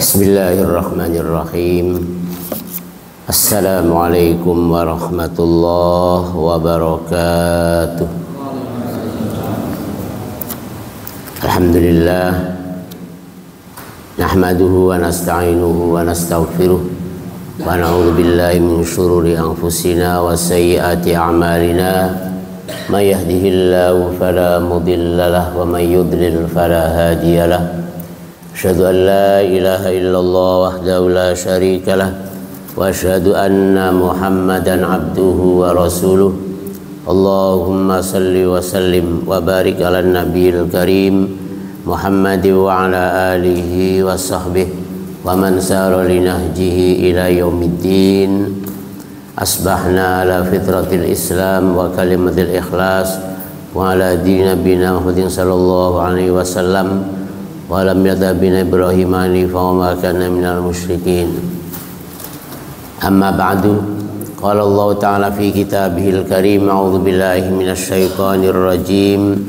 Bismillahirrahmanirrahim. Assalamualaikum warahmatullahi wabarakatuh. Alhamdulillah, nahmaduhu wa nasta'inuhu wa nastaghfiruh wa na'udzu billahi min shururi anfusina wa sayyiati a'malina. May yahdihillahu fala mudilla lahu wa may yudlil fala hadiya lahu. Asyhadu an la ilaha illallah wahdahu la syarika lah wa asyhadu anna Muhammadan abduhu wa rasuluh. Allahumma salli wa sallim wa barik ala nabiyil karim Muhammad wa ala alihi wa sahbihi wa man sara li nahjihi ila yaumiddin. Asbahna ala fitratil Islam wa kalimatil ikhlas wa ala dini nabiyina Muhammadin sallallahu alaihi wasallam wa lam yadabina Ibrahim hanifa wa ma kana minal musyrikin. Amma ba'du, qala Allah ta'ala fi kitabihil karim, a'udzu billahi minasy syaithanir rajim.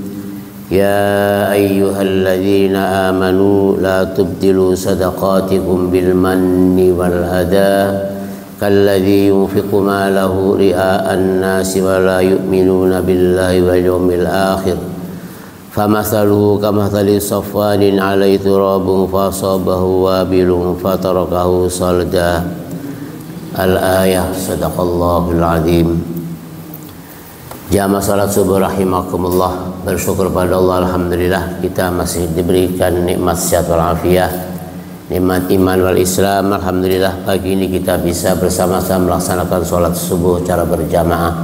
Ya ayyuhalladzina amanu la tubtilu sadaqatikum bil manni wal adha kalladzi yunfiqu malahu ria'an nasi wa la yu'minuna billahi wal yawmil akhir. Famathaluhu kamathali safwanin 'alaihi turabun fasabahu wabilun fatarakahu salda. Al-ayah. Sadaqallahul azim. Jamaah salat subuh rahimakumullah. Bersyukur pada Allah, alhamdulillah kita masih diberikan nikmat sehat wal afiat, nikmat iman wal Islam. Alhamdulillah pagi ini kita bisa bersama-sama melaksanakan salat subuh secara berjamaah.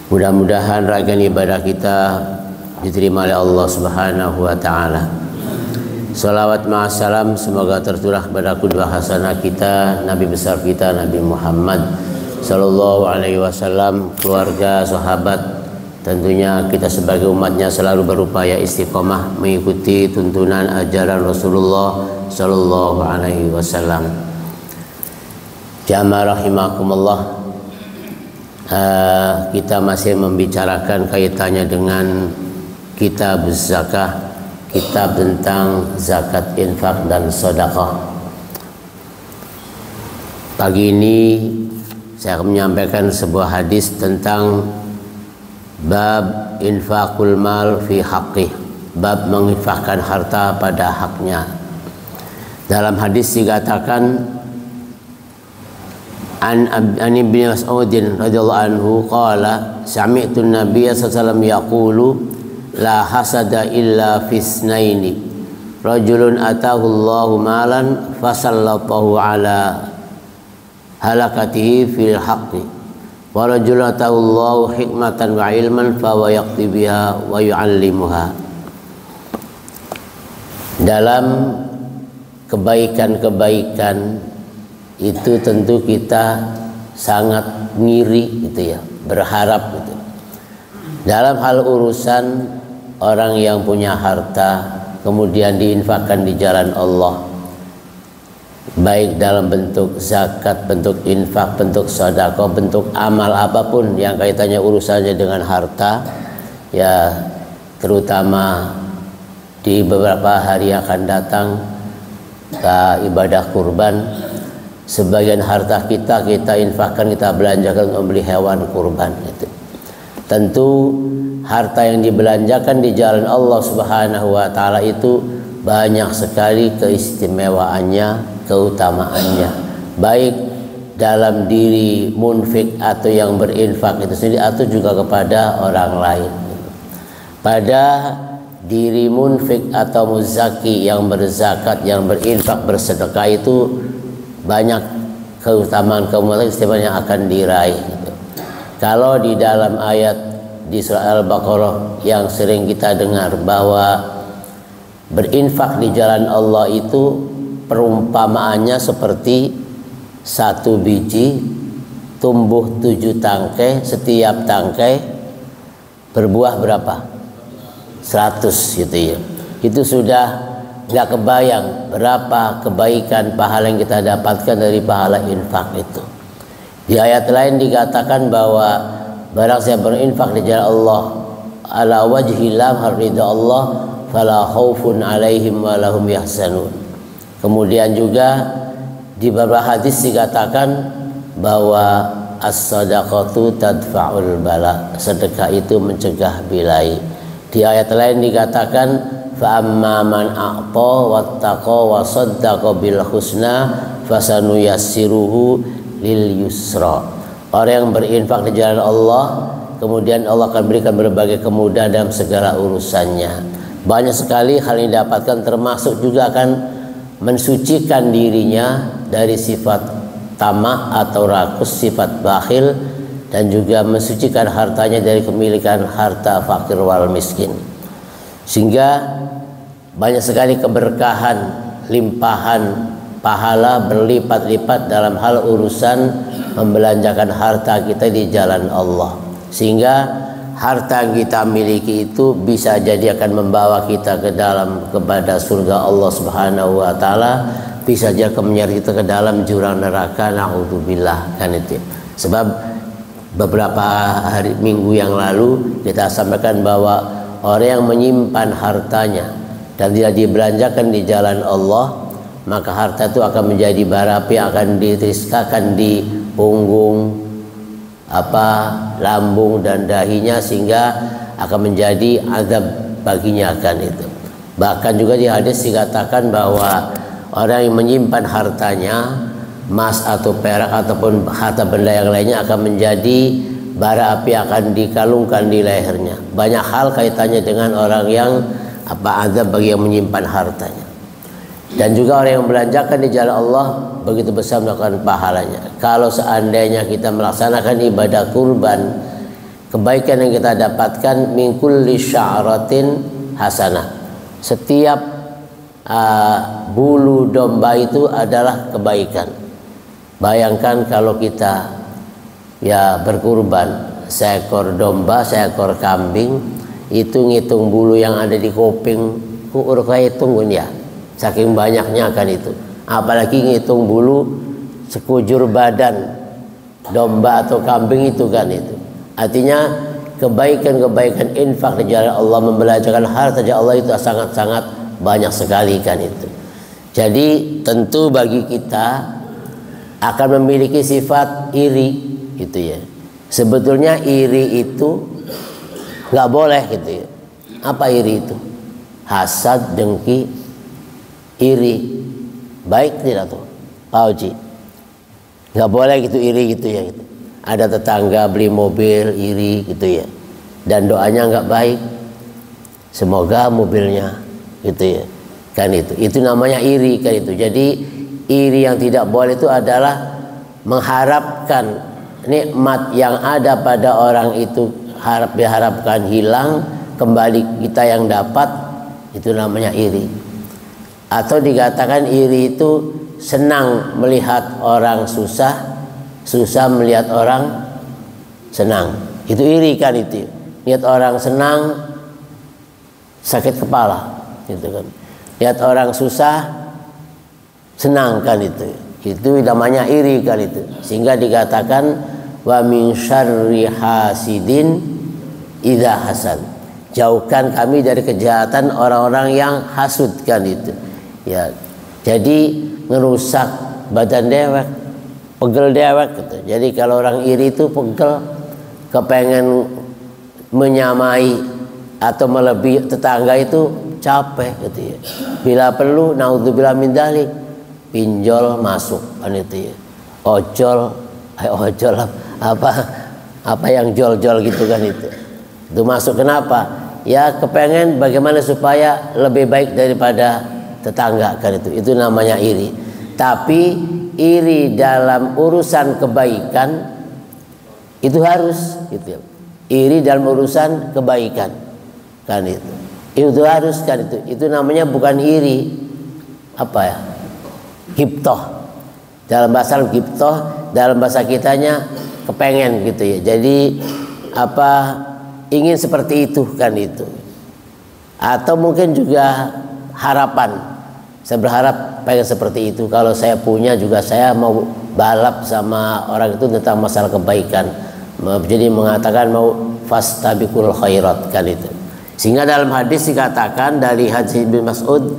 Mudah-mudahan rangkaian ibadah kita diterima oleh Allah Subhanahu wa taala. Salawat ma'assalam semoga tercurah kepada qudwah hasanah kita, Nabi besar kita Nabi Muhammad sallallahu alaihi wasallam, keluarga, sahabat. Tentunya kita sebagai umatnya selalu berupaya istiqomah mengikuti tuntunan ajaran Rasulullah sallallahu alaihi wasallam. Jamaah rahimakumullah, kita masih membicarakan kaitannya dengan kitab zakah, kitab tentang zakat, infak dan sedekah. Pagi ini saya akan menyampaikan sebuah hadis tentang bab infakul mal fi haqqih, bab menginfakkan harta pada haknya. Dalam hadis dikatakan an Ibnu Mas'ud radhiyallahu anhu qala sami'tu an-nabiy sallallahu alaihi wasallam yaqulu la hasada illa fisnaini rajulun atahu Allahu malan fasallatahu ala halakatihi fil haqqi wa rajulun atahu Allahu hikmatan wa ilman fa wa yaqti biha wa yu'allimuha. Dalam kebaikan-kebaikan itu tentu kita sangat ngiri gitu ya, berharap gitu. Dalam hal urusan orang yang punya harta kemudian diinfakkan di jalan Allah, baik dalam bentuk zakat, bentuk infak, bentuk sedekah, bentuk amal apapun yang kaitannya urusannya dengan harta, ya terutama di beberapa hari yang akan datang ke ibadah kurban, sebagian harta kita infakkan, kita belanjakan untuk membeli hewan kurban gitu. Tentu harta yang dibelanjakan di jalan Allah Subhanahu wa taala itu banyak sekali keistimewaannya, keutamaannya, baik dalam diri munfik atau yang berinfak itu sendiri atau juga kepada orang lain. Pada diri munfik atau muzaki yang berzakat, yang berinfak, bersedekah itu banyak keutamaan keistimewaan yang akan diraih. Kalau di dalam ayat di surah Al-Baqarah yang sering kita dengar bahwa berinfak di jalan Allah itu perumpamaannya seperti satu biji tumbuh 7 tangkai, setiap tangkai berbuah berapa? 100 gitu ya. Itu sudah nggak kebayang berapa kebaikan pahala yang kita dapatkan dari pahala infak itu. Di ayat lain dikatakan bahwa barang siapa berinfak di jalan Allah ala wajhi lam ridha Allah fala khaufun alaihim wa lahum yahzanun. Kemudian juga di beberapa hadis dikatakan bahwa as-sadaqatu tadfa'ul bala, sedekah itu mencegah bilai. Di ayat lain dikatakan fa amma man a'ta wattaqa wa saddaqa bil husna fasanuyassiruhu lil yusra. Orang yang berinfak di jalan Allah, kemudian Allah akan berikan berbagai kemudahan dalam segala urusannya. Banyak sekali hal yang didapatkan, termasuk juga akan mensucikan dirinya dari sifat tamak atau rakus, sifat bakhil, dan juga mensucikan hartanya dari kepemilikan harta fakir wal miskin. Sehingga banyak sekali keberkahan, limpahan pahala berlipat-lipat dalam hal urusan membelanjakan harta kita di jalan Allah. Sehingga harta yang kita miliki itu bisa jadi akan membawa kita kepada surga Allah Subhanahu wa taala, bisa saja menyeret kita ke dalam jurang neraka, naudzubillah, kan itu. Sebab beberapa minggu yang lalu kita sampaikan bahwa orang yang menyimpan hartanya dan tidak dibelanjakan di jalan Allah, maka harta itu akan menjadi bara api yang akan ditiskakan di punggung, lambung dan dahinya, sehingga akan menjadi azab baginya akan itu. Bahkan juga di hadis dikatakan bahwa orang yang menyimpan hartanya, emas atau perak ataupun harta benda yang lainnya, akan menjadi bara api yang akan dikalungkan di lehernya. Banyak hal kaitannya dengan orang yang azab bagi yang menyimpan hartanya. Dan juga orang yang belanjakan di jalan Allah begitu besar melakukan pahalanya. Kalau seandainya kita melaksanakan ibadah kurban, kebaikan yang kita dapatkan min kulli sya'ratin hasanah. Setiap bulu domba itu adalah kebaikan. Bayangkan kalau kita berkurban seekor domba, seekor kambing, itu ngitung bulu yang ada di kuping, hitungin ya, saking banyaknya kan itu. Apalagi ngitung bulu sekujur badan domba atau kambing itu kan itu. Artinya kebaikan-kebaikan infak di jalan Allah, membelanjakan harta di jalan Allah itu sangat-sangat banyak sekali kan itu. Jadi tentu bagi kita akan memiliki sifat iri gitu ya. Sebetulnya iri itu nggak boleh gitu ya. Apa iri itu? Hasad, dengki, iri. Baik tidak tuh, Pak Uji? Nggak boleh gitu iri gitu ya gitu. Ada tetangga beli mobil iri gitu ya, dan doanya nggak baik, semoga mobilnya gitu ya, kan itu namanya iri kan itu. Jadi iri yang tidak boleh itu adalah mengharapkan nikmat yang ada pada orang itu diharapkan hilang, kembali kita yang dapat, itu namanya iri. Atau dikatakan iri itu senang melihat orang susah, susah melihat orang senang. Itu iri kan itu. Lihat orang senang sakit kepala gitu kan. Lihat orang susah senang kan itu. Itu namanya iri kan itu. Sehingga dikatakan wa min syarri hasidin idza hasad. Jauhkan kami dari kejahatan orang-orang yang hasud kan itu. Ya. Jadi ngerusak badan dewek, pegel dewek gitu. Jadi kalau orang iri itu pegel, kepengen menyamai atau melebihi tetangga itu capek gitu ya. Bila perlu naudzubillah min dzalik, pinjol masuk kan itu ya. Ojol apa yang jol-jol gitu kan itu. Itu masuk kenapa? Ya kepengen bagaimana supaya lebih baik daripada tetangga kan itu. Itu namanya iri. Tapi iri dalam urusan kebaikan itu harus gitu ya. Iri dalam urusan kebaikan kan itu. Itu harus kan itu. Itu namanya bukan iri, apa ya? Ghibthah. Dalam bahasa ghibthah, dalam bahasa kitanya kepengen gitu ya. Jadi ingin seperti itu kan itu. Atau mungkin juga harapan. Saya berharap pengen seperti itu. Kalau saya punya juga saya mau balap sama orang itu tentang masalah kebaikan. Jadi mengatakan mau fastabiqul khairat kan itu. Sehingga dalam hadis dikatakan dari hadis Ibnu Mas'ud,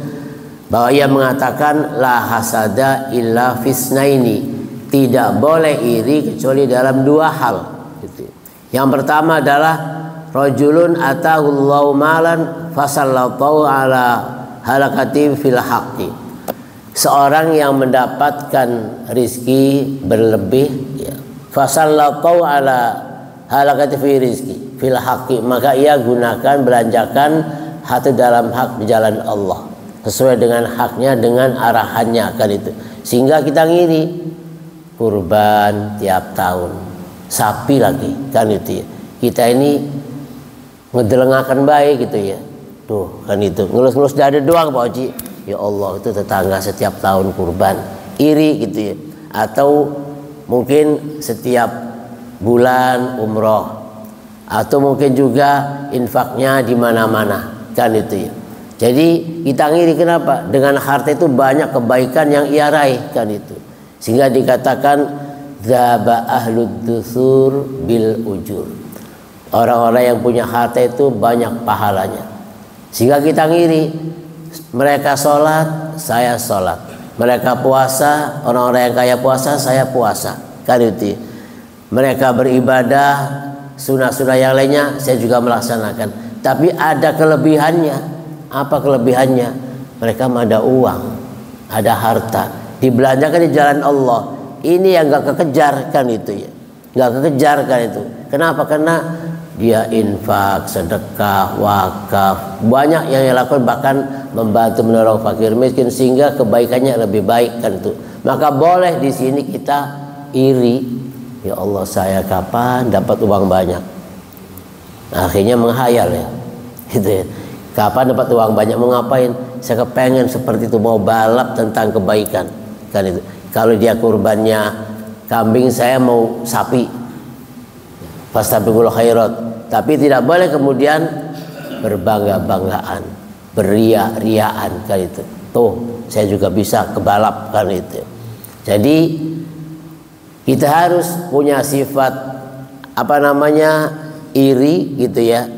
bahwa ia mengatakan la hasada illa fisnaini, tidak boleh iri kecuali dalam dua hal gitu. Yang pertama adalah rajulun atahullahu malan fasallatahu ala halakati fil haqqi, seorang yang mendapatkan rizki berlebih ya, fasallatahu ala halakati fil rizki fil haqqi, maka ia gunakan, belanjakan hati dalam hak di jalan Allah sesuai dengan haknya, dengan arahannya kan itu. Sehingga kita ngiri kurban tiap tahun, sapi lagi kan itu ya. Kita ini ngedelengakan baik gitu ya, tuh kan itu ngelus-ngelus dada doang Pak Oji, ya Allah itu tetangga setiap tahun kurban, iri gitu ya. Atau mungkin setiap bulan umroh, atau mungkin juga infaknya di mana-mana kan itu ya. Jadi kita ngiri, kenapa? Dengan harta itu banyak kebaikan yang ia raih kan itu. Sehingga dikatakan dzaba ahlud dusur bil ujur, orang-orang yang punya harta itu banyak pahalanya. Sehingga kita ngiri, mereka sholat, saya sholat, mereka puasa, orang-orang yang kaya puasa, saya puasa kan itu. Mereka beribadah sunnah-sunnah yang lainnya, saya juga melaksanakan. Tapi ada kelebihannya. Apa kelebihannya? Mereka ada uang, ada harta, dibelanjakan di jalan Allah. Ini yang gak kekejar kan itu ya, gak kekejar kan itu. Kenapa? Karena dia infak, sedekah, wakaf, banyak yang dia lakukan, bahkan membantu menolong fakir miskin, sehingga kebaikannya lebih baik kan itu. Maka boleh di sini kita iri, ya Allah saya kapan dapat uang banyak. Akhirnya menghayal ya, gitu ya. Kapan dapat uang banyak, mau ngapain? Saya kepengen seperti itu, mau balap tentang kebaikan kan itu. Kalau dia kurbannya kambing, saya mau sapi, fastabiqul khairat. Tapi tidak boleh kemudian berbangga-banggaan, beria-riaan kan itu. Tuh saya juga bisa kebalap kan itu. Jadi kita harus punya sifat apa namanya, iri gitu ya,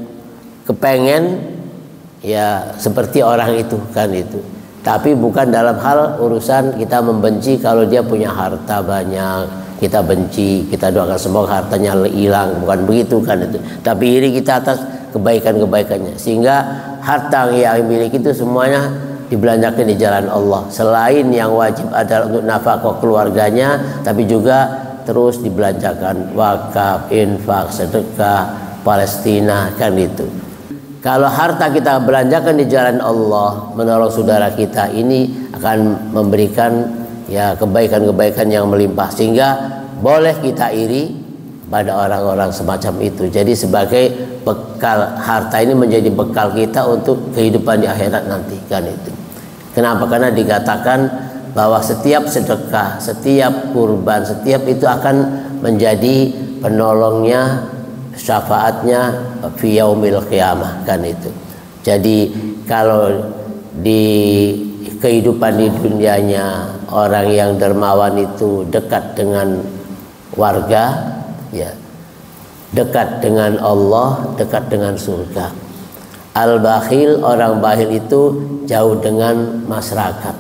kepengen ya seperti orang itu kan itu. Tapi bukan dalam hal urusan kita membenci kalau dia punya harta banyak, kita benci, kita doakan semoga hartanya hilang, bukan begitu kan itu. Tapi iri kita atas kebaikan-kebaikannya, sehingga harta yang dimiliki itu semuanya dibelanjakan di jalan Allah. Selain yang wajib adalah untuk nafkah keluarganya, tapi juga terus dibelanjakan wakaf, infak, sedekah, Palestina kan itu. Kalau harta kita belanjakan di jalan Allah, menolong saudara kita, ini akan memberikan ya kebaikan-kebaikan yang melimpah, sehingga boleh kita iri pada orang-orang semacam itu. Jadi sebagai bekal, harta ini menjadi bekal kita untuk kehidupan di akhirat nanti kan itu. Kenapa? Karena dikatakan bahwa setiap sedekah, setiap kurban, setiap itu akan menjadi penolongnya, syafaatnya fi yaumil qiyamah kan itu. Jadi kalau di kehidupan di dunianya orang yang dermawan itu dekat dengan warga ya, dekat dengan Allah, dekat dengan surga. Al-bakhil, orang bakhil itu jauh dengan masyarakat.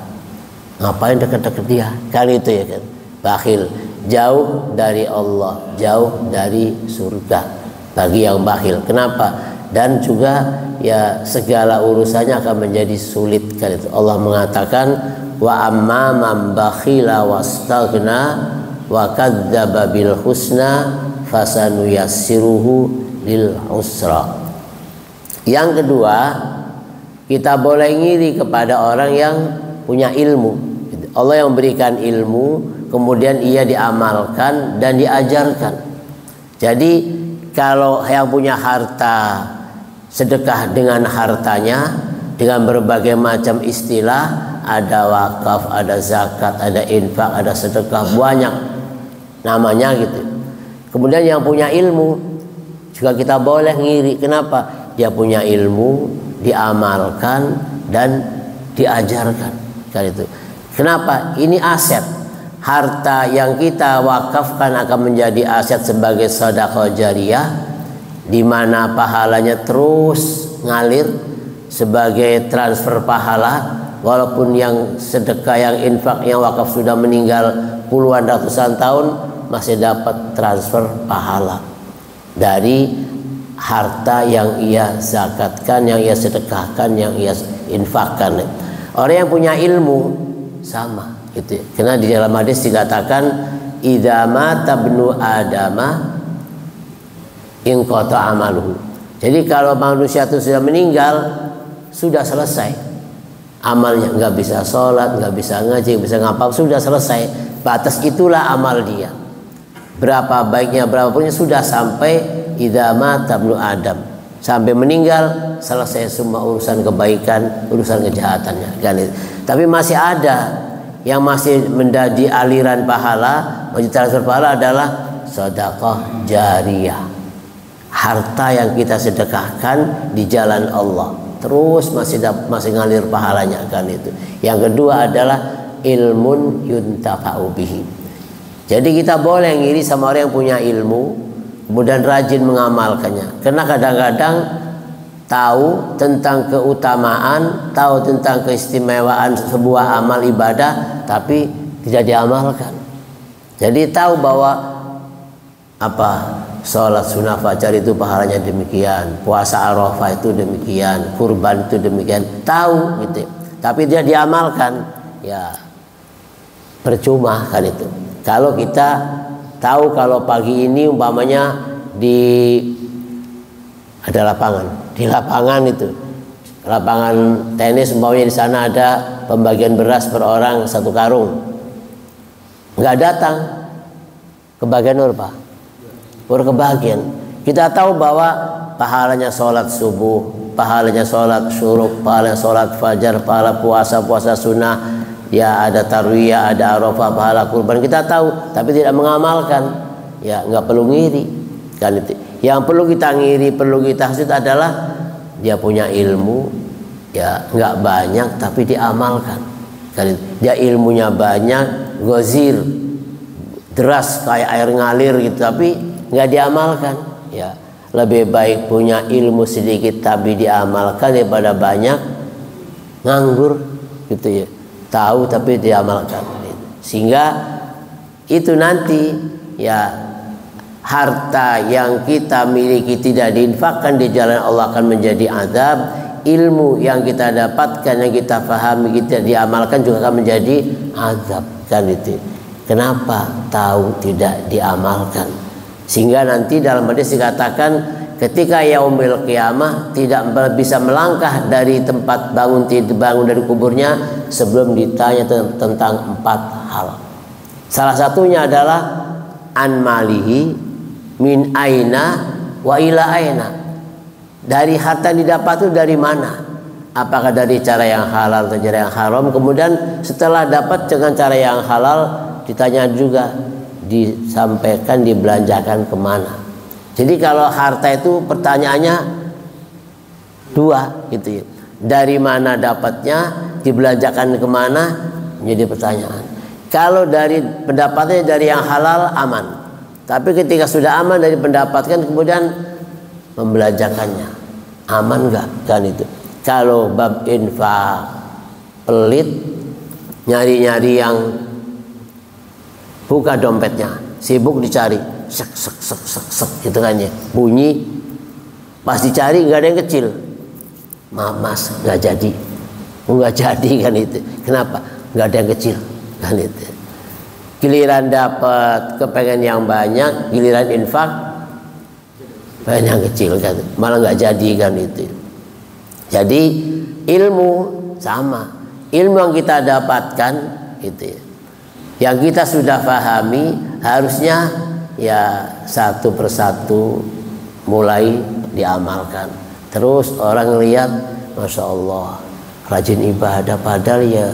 Ngapain dekat-dekat dia? Kan itu ya kan. Bakhil jauh dari Allah, jauh dari surga bagi yang bakhil. Kenapa? Dan juga ya segala urusannya akan menjadi sulit kan itu. Allah mengatakan wa amma man bakhila wastaghna wa kadzdzaba bil husna fasanuyassiruhu lil usra. Yang kedua, kita boleh ngiri kepada orang yang punya ilmu. Allah yang memberikan ilmu, kemudian ia diamalkan dan diajarkan. Jadi kalau yang punya harta sedekah dengan hartanya, dengan berbagai macam istilah, ada wakaf, ada zakat, ada infak, ada sedekah, banyak namanya gitu. Kemudian yang punya ilmu juga kita boleh ngiri. Kenapa? Dia punya ilmu, diamalkan dan diajarkan kan itu. Kenapa? Ini aset. Harta yang kita wakafkan akan menjadi aset sebagai sedekah jariyah, di mana pahalanya terus ngalir sebagai transfer pahala walaupun yang sedekah, yang infak, yang wakaf sudah meninggal puluhan ratusan tahun, masih dapat transfer pahala dari harta yang ia zakatkan, yang ia sedekahkan, yang ia infakkan. Orang yang punya ilmu sama gitu. Karena di dalam hadis dikatakan idza mata ibnu adama inqata amaluhu. Jadi kalau manusia itu sudah meninggal, sudah selesai amalnya, nggak bisa sholat, nggak bisa ngaji, nggak bisa ngapa, sudah selesai. Batas itulah amal dia. Berapa baiknya, berapa punya, sudah sampai idza mata ibnu adam, sampai meninggal selesai semua urusan kebaikan, urusan kejahatannya kan. Tapi masih ada yang masih menjadi aliran pahala, masih transfer pahala adalah sedekah jariyah. Harta yang kita sedekahkan di jalan Allah terus masih ngalir pahalanya kan itu. Yang kedua adalah ilmun yuntafa'u bihi. Jadi kita boleh ngiri sama orang yang punya ilmu kemudian rajin mengamalkannya. Karena kadang-kadang tahu tentang keutamaan, tahu tentang keistimewaan sebuah amal ibadah tapi tidak diamalkan. Jadi tahu bahwa sholat sunnah fajar itu pahalanya demikian, puasa Arafah itu demikian, kurban itu demikian, tahu gitu, tapi dia diamalkan, ya percuma kan itu. Kalau kita tahu kalau pagi ini umpamanya ada lapangan, di lapangan itu, lapangan tenis umpamanya di sana ada pembagian beras per orang 1 karung, nggak datang, kebagian apa? Berkebahagiaan. Kita tahu bahwa pahalanya sholat subuh, pahalanya sholat syuruk, pahalanya sholat fajar, pahala puasa sunnah, ya ada tarwiyah, ada arafah, pahala kurban. Kita tahu, tapi tidak mengamalkan. Ya nggak perlu ngiri kan itu. Yang perlu kita ngiri, perlu kita hasud adalah dia punya ilmu, ya nggak banyak tapi diamalkan. Kan itu. Dia ilmunya banyak, gozir, deras kayak air ngalir gitu, tapi nggak diamalkan. Ya lebih baik punya ilmu sedikit tapi diamalkan daripada banyak nganggur gitu ya, tahu tapi diamalkan. Sehingga itu nanti ya harta yang kita miliki tidak diinfakkan di jalan Allah akan menjadi azab. Ilmu yang kita dapatkan, yang kita pahami, kita diamalkan juga akan menjadi azab kan itu. Kenapa? Tahu tidak diamalkan. Sehingga nanti dalam hadis dikatakan ketika yaumil qiyamah tidak bisa melangkah dari tempat bangun dari kuburnya sebelum ditanya tentang 4 hal. Salah satunya adalah an malihi min aina wa ila aina. Dari harta yang didapat itu dari mana? Apakah dari cara yang halal atau cara yang haram? Kemudian setelah dapat dengan cara yang halal ditanya juga, disampaikan, dibelanjakan kemana. Jadi kalau harta itu pertanyaannya 2 gitu ya. Dari mana dapatnya, dibelanjakan kemana, menjadi pertanyaan. Kalau dari pendapatnya dari yang halal aman, tapi ketika sudah aman dari pendapatkan kemudian membelanjakannya, aman enggak kan itu. Kalau bab infak pelit, nyari-nyari yang buka dompetnya, sibuk dicari, sek gitu kan ya, bunyi, pas dicari nggak ada yang kecil, maaf mas nggak jadi kan itu. Kenapa? Nggak ada yang kecil kan itu. Giliran dapat kepengen yang banyak, giliran infak pengen yang kecil kan, malah nggak jadi kan itu. Jadi ilmu sama, ilmu yang kita dapatkan itu ya, yang kita sudah pahami harusnya ya satu persatu mulai diamalkan. Terus orang lihat, masya Allah rajin ibadah, padahal ya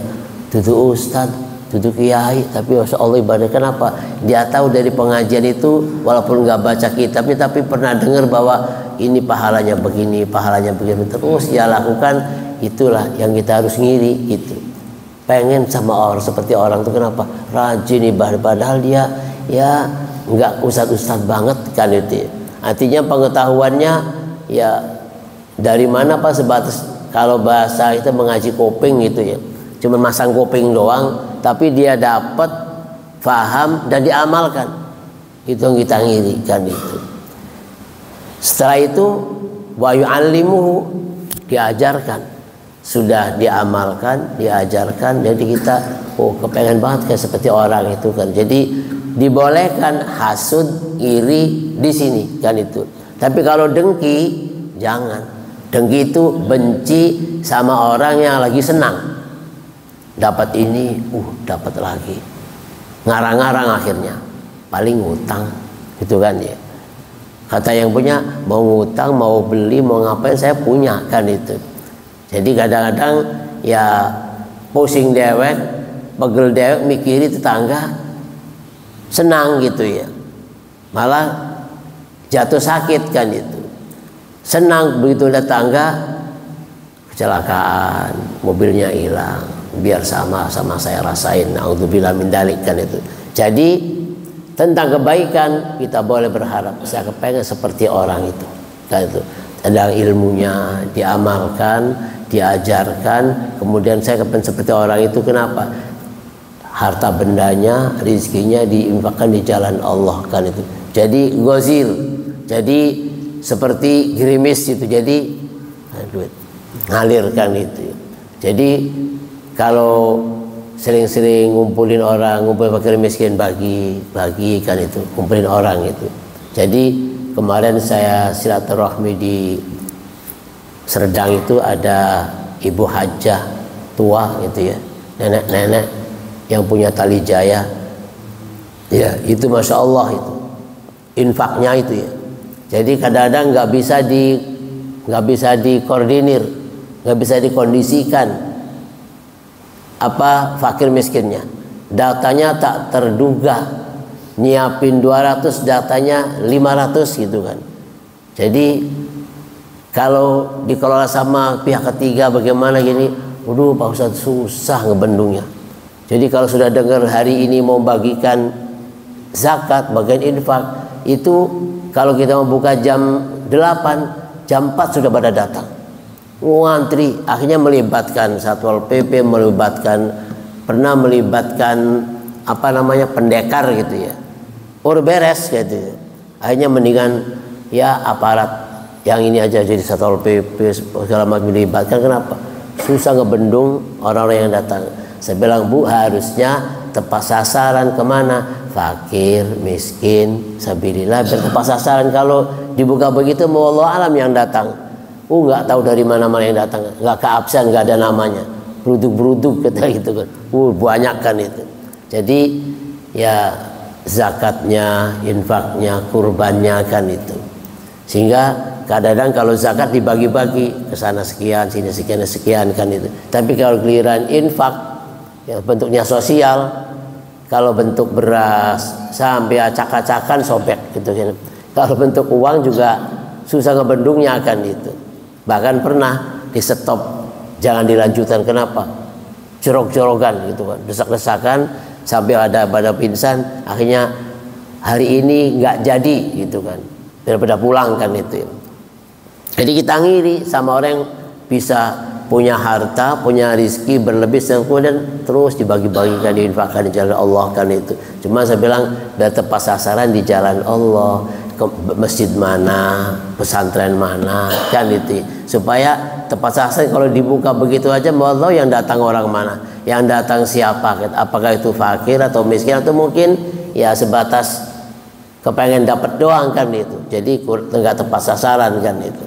duduk ustadz, duduk kiai, tapi masya Allah ibadah. Kenapa? Dia tahu dari pengajian itu walaupun nggak baca kitabnya tapi pernah dengar bahwa ini pahalanya begini, terus dia lakukan. Itulah yang kita harus ngiri itu. Pengen sama orang seperti orang itu. Kenapa? Rajin ibadah padahal dia ya nggak ustadz banget kan itu. Artinya pengetahuannya ya dari mana Pak, sebatas kalau bahasa kita mengaji koping gitu ya, cuma masang kuping doang, tapi dia dapat faham dan diamalkan. Itu yang kita ngiri kan itu. Setelah itu wa yu'allimuhu, diajarkan, sudah diamalkan, diajarkan. Jadi kita kepengen banget kayak seperti orang itu kan. Jadi dibolehkan hasud, iri di sini kan itu. Tapi kalau dengki jangan. Dengki itu benci sama orang yang lagi senang. Dapat ini, dapat lagi. Ngarang-ngarang akhirnya. Paling ngutang gitu kan ya. Kata yang punya, mau ngutang, mau beli, mau ngapain, saya punya kan itu. Jadi kadang-kadang ya pusing dewek, pegel dewek, mikiri tetangga, senang gitu ya. Malah jatuh sakit kan itu. Senang begitu tetangga kecelakaan, mobilnya hilang, biar sama-sama saya rasain. Naudzubillah min dzalik kan itu. Jadi tentang kebaikan kita boleh berharap. Saya kepengen seperti orang itu kan itu. Ada ilmunya, diamalkan, diajarkan. Kemudian saya kepengen seperti orang itu. Kenapa? Harta bendanya, rizkinya diinfakkan di jalan Allah kan itu. Jadi gozir, jadi seperti gerimis itu. Jadi duit ngalir kan itu. Jadi kalau sering-sering ngumpulin orang, ngumpulin fakir miskin, bagi kan itu, ngumpulin orang itu. Jadi kemarin saya silaturahmi di Serdang itu, ada ibu hajah tua gitu ya, nenek-nenek yang punya tali jaya ya, itu masya Allah itu infaknya itu ya. Jadi kadang-kadang nggak bisa dikoordinir, nggak bisa dikondisikan apa fakir miskinnya. Datanya tak terduga, nyiapin 200, datanya 500 gitu kan. Jadi kalau dikelola sama pihak ketiga bagaimana gini, Pak Ustadz susah ngebendungnya. Jadi kalau sudah dengar hari ini mau bagikan zakat, bagian infak, itu kalau kita mau buka jam 8, jam 4 sudah pada datang. Ngantri, akhirnya melibatkan Satpol PP, pernah melibatkan pendekar gitu ya. Beres gitu. Akhirnya mendingan ya aparat yang ini aja jadi Satpol PP segala macam melibatkan. Kenapa? Susah ngebendung orang-orang yang datang. Saya bilang, Bu, harusnya tepat sasaran kemana? Fakir, miskin, sabilillah, tepat sasaran. Kalau dibuka begitu, mau Allah alam yang datang. Nggak tahu dari mana-mana yang datang, nggak ke absen, nggak ada namanya, beruduk-beruduk kata gitu kan. Banyak kan itu. Jadi ya zakatnya, infaknya, kurbannya kan itu. Sehingga kadang-kadang kalau zakat dibagi-bagi ke sana sekian, sini sekian kan itu. Tapi kalau giliran infak yang bentuknya sosial, kalau bentuk beras sampai acak-acakan sobek gitu kan. Kalau bentuk uang juga susah ngebendungnya kan itu. Bahkan pernah di stop, jangan dilanjutkan. Kenapa? Jorok-jorokan gitu kan, desak-desakan sampai ada pada pingsan. Akhirnya hari ini nggak jadi gitu kan, daripada pulang kan itu. Jadi kita ngiri sama orang yang bisa punya harta, punya rizki berlebih, kemudian terus dibagi-bagikan, diinfakkan di jalan Allah kan itu. Cuma saya bilang, udah tepat sasaran di jalan Allah, ke masjid mana, pesantren mana kan itu, supaya tepat sasaran. Kalau dibuka begitu aja, mau Allah yang datang orang mana, yang datang siapa, apakah itu fakir atau miskin, atau mungkin ya sebatas kepengen dapat doang kan itu. Jadi nggak tepat sasaran kan itu.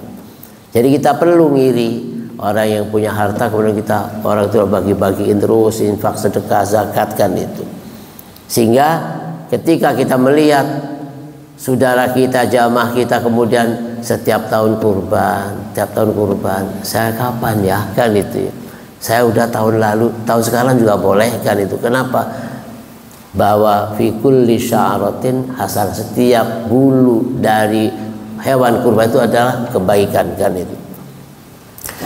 Jadi kita perlu ngiri orang yang punya harta, kemudian orang itu bagi-bagiin terus, infak, sedekah, zakat kan itu. Sehingga ketika kita melihat saudara kita, jamaah kita, kemudian setiap tahun kurban, saya kapan ya kan itu. Saya udah tahun lalu, tahun sekarang juga boleh kan itu. Kenapa? Bahwa fi kulli sya'ratin hasan, setiap bulu dari hewan kurban itu adalah kebaikan kan itu.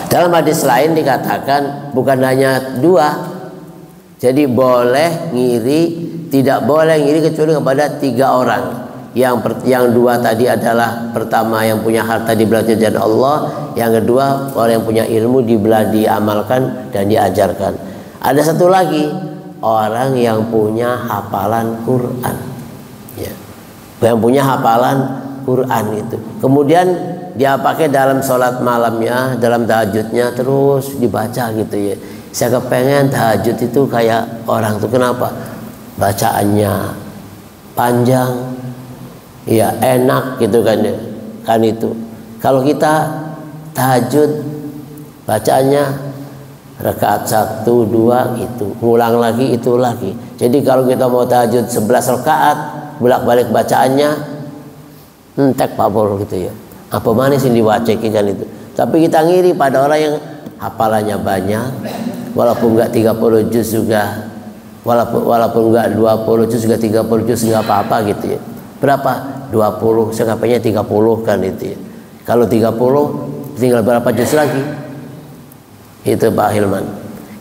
Dalam hadis lain dikatakan bukan hanya 2, jadi boleh ngiri, tidak boleh ngiri kecuali kepada 3 orang. Yang 2 tadi adalah, pertama yang punya harta dibela jalan Allah, yang kedua orang yang punya ilmu diamalkan dan diajarkan. Ada satu lagi, orang yang punya hafalan Quran, ya, yang punya hafalan Quran itu, kemudian dia pakai dalam sholat malamnya, dalam tahajudnya terus dibaca gitu ya. Saya kepengen tahajud itu kayak orang tuh, kenapa? Bacaannya panjang, ya enak gitu kan ya. Kan itu. Kalau kita tahajud bacaannya rakaat 1, 2 itu, ngulang lagi itu lagi. Jadi kalau kita mau tahajud 11 rakaat, bolak-balik bacaannya entek pabol gitu ya. Apa mana sih diwaceki kan itu. Tapi kita ngiri pada orang yang hafalannya banyak, walaupun enggak 30 juz juga, walaupun enggak 20 juz juga 30 juz enggak apa-apa gitu ya. Berapa? 20, sekapanya 30 kan itu ya. Kalau 30 tinggal berapa juz lagi? Itu Pak Hilman.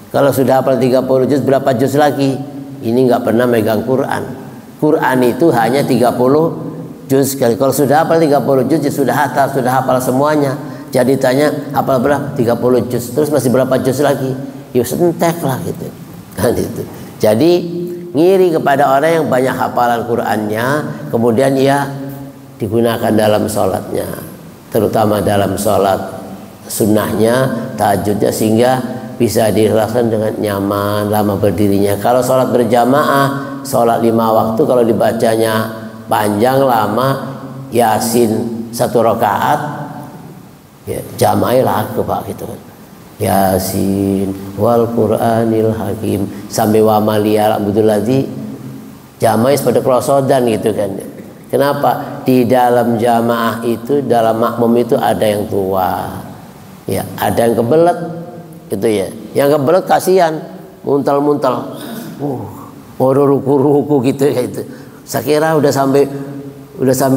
Kalau sudah hafal 30 juz, berapa juz lagi? Ini nggak pernah megang Quran. Quran itu hanya 30 juz. Kalau sudah hafal 30 juz, ya sudah hafal semuanya. Jadi tanya hafal berapa? 30 juz. Terus masih berapa juz lagi? Ya sentek lah gitu. Kan itu. Jadi ngiri kepada orang yang banyak hafalan Qurannya, kemudian ia digunakan dalam sholatnya, terutama dalam sholat sunnahnya, tahajudnya, sehingga bisa dilaksanakan dengan nyaman lama berdirinya. Kalau sholat berjamaah, sholat 5 waktu, kalau dibacanya panjang lama, Yasin 1 rakaat, ya jamaah laku Pak gitu kan. Yasin wal Qur'anil Hakim sampai wa maliyal abdulladzi, jamaah pada krosodan gitu kan. Kenapa? Di dalam jamaah itu, dalam makmum itu ada yang tua, ya, ada yang kebelet gitu ya. Yang kebelet kasihan, muntal-muntal, ruku-ruku gitu ya itu. Saya kira udah sampai